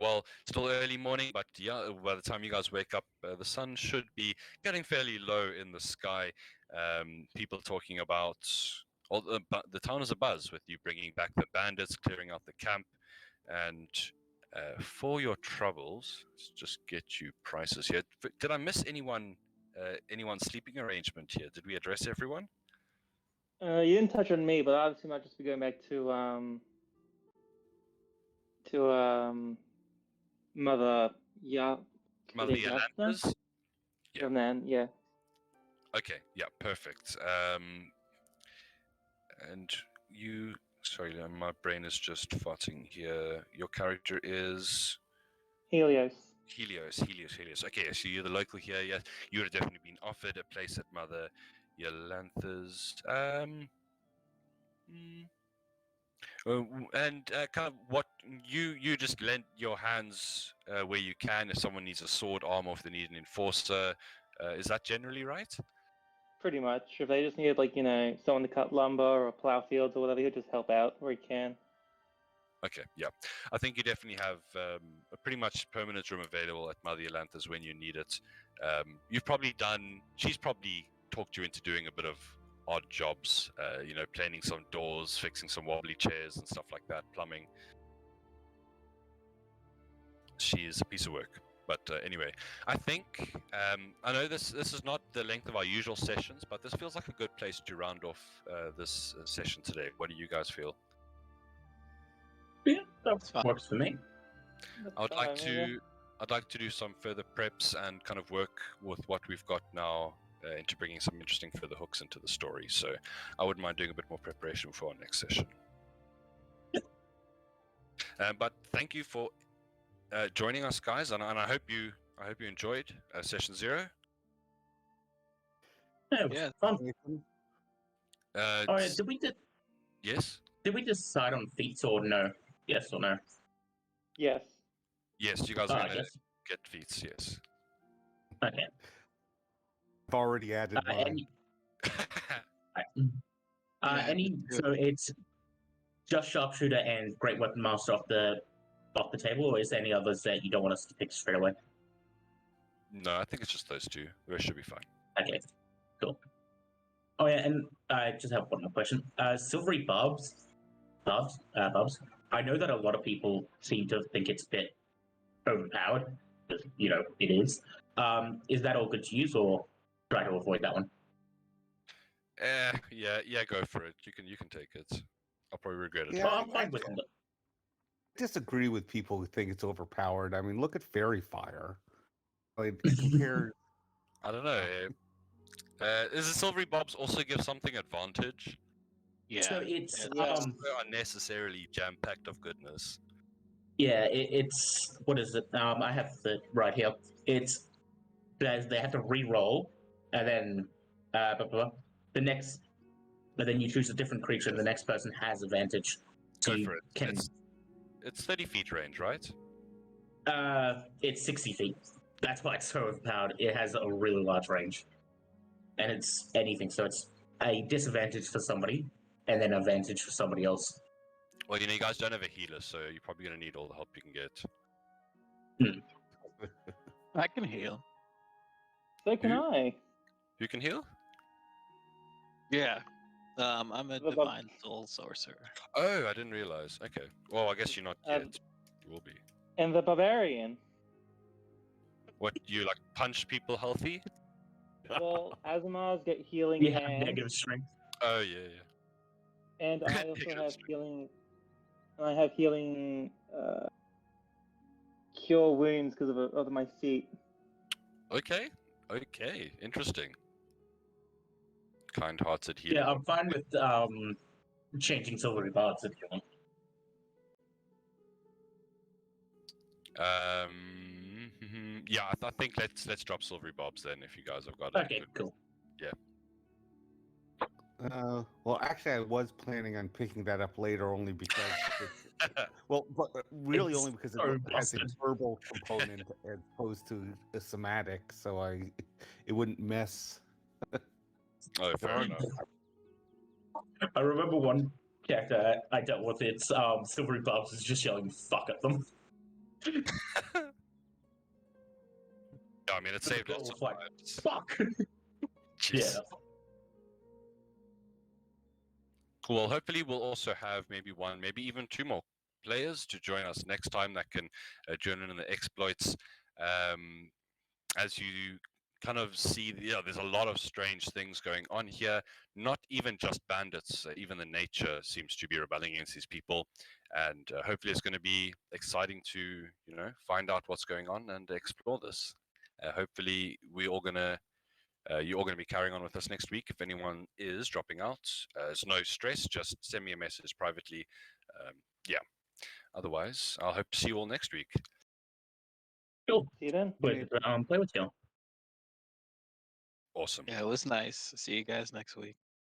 Well, still early morning, but yeah, by the time you guys wake up, the sun should be getting fairly low in the sky. People talking about the town is abuzz with you bringing back the bandits, clearing out the camp, and for your troubles, let's just get you prices here. Did I miss anyone's sleeping arrangement here? Did we address everyone? You didn't touch on me, but obviously might just be going back to Mother Yolanda's? Yeah. Man, yeah. Okay, yeah, perfect. And you, sorry, my brain is just farting here. Your character is Helios. Helios. Okay, so you're the local here. Yes, you would have definitely been offered a place at Mother Yolanda's. And kind of what you just lend your hands where you can if someone needs a sword, armor, if they need an enforcer. Is that generally right? Pretty much. If they just needed, someone to cut lumber or plow fields or whatever, he'll just help out where he can. Okay, yeah. I think you definitely have a pretty much permanent room available at Mother Yolanda's when you need it. She's probably talked you into doing a bit of odd jobs, planing some doors, fixing some wobbly chairs and stuff like that, plumbing. She is a piece of work. But anyway, I think, I know this is not the length of our usual sessions, but this feels like a good place to round off this session today. What do you guys feel? Yeah, that works for me. I'd like to do some further preps and kind of work with what we've got now into bringing some interesting further hooks into the story. So I wouldn't mind doing a bit more preparation for our next session. But thank you for joining us, guys, and I hope you enjoyed session 0. Yeah, it was fun. Yes. Did we decide on feats or no? Yes or no? Yes. Yes, you guys are gonna get feats. Yes. Okay. I've already added mine. So it's just sharpshooter and great weapon master off the table, or is there any others that you don't want us to pick straight away? No, I think it's just those two. The rest should be fine. Okay, cool. Oh yeah, and I just have one more question. Silvery barbs. I know that a lot of people seem to think it's a bit overpowered, because it is. Is that all good to use, or try to avoid that one? Yeah, go for it. You can take it. I'll probably regret it. Yeah, I'm fine with it. I disagree with people who think it's overpowered. I mean, look at Fairy Fire. It compares. I don't know. Is the silvery bobs also give something advantage? Yeah. So it's unnecessarily jam-packed of goodness. Yeah, it's what is it? I have it right here. It's they have to re-roll, and then the next, but then you choose a different creature, and the next person has advantage. So Go for it. It's 30 feet range, right? It's 60 feet. That's why it's so overpowered. It has a really large range, and it's anything. So it's a disadvantage for somebody, and then advantage for somebody else. Well, you guys don't have a healer, so you're probably going to need all the help you can get. I can heal. So can You? I. You can heal? Yeah. I'm a What about- divine soul sorcerer. Oh, I didn't realize. Okay. Well, I guess you're not yet. You will be. And the barbarian. What, you like punch people healthy? Well, Azamars get healing You have hands, negative strength. Oh, yeah, yeah. and I also Negative have strength. healing. I have healing. Cure wounds because of my feet. Okay. Okay. Interesting. Kind-hearted healer. Yeah, I'm fine with changing silvery bards if you want. Yeah, I think let's drop silvery bobs then if you guys have got a Okay, good cool. Well, actually, I was planning on picking that up later, only because it's, well, but really It's only because so it has a busted. verbal component as opposed to a somatic, so it wouldn't mess. Oh, fair enough. I remember one character I dealt with. It's silvery barbs is just yelling "fuck" at them. Yeah, I mean, it The saved girl lots was of like, lives. "Fuck." Jeez. Yeah. Cool. Well, hopefully we'll also have maybe one, maybe even two more players to join us next time that can join in the exploits. As you kind of see, there's a lot of strange things going on here. Not even just bandits, even the nature seems to be rebelling against these people. And hopefully it's going to be exciting to, find out what's going on and explore this. Hopefully you're all going to be carrying on with us next week. If anyone is dropping out, it's no stress. Just send me a message privately. Yeah. Otherwise, I'll hope to see you all next week. Cool. See you then. But play with you. Awesome. Yeah, it was nice. See you guys next week.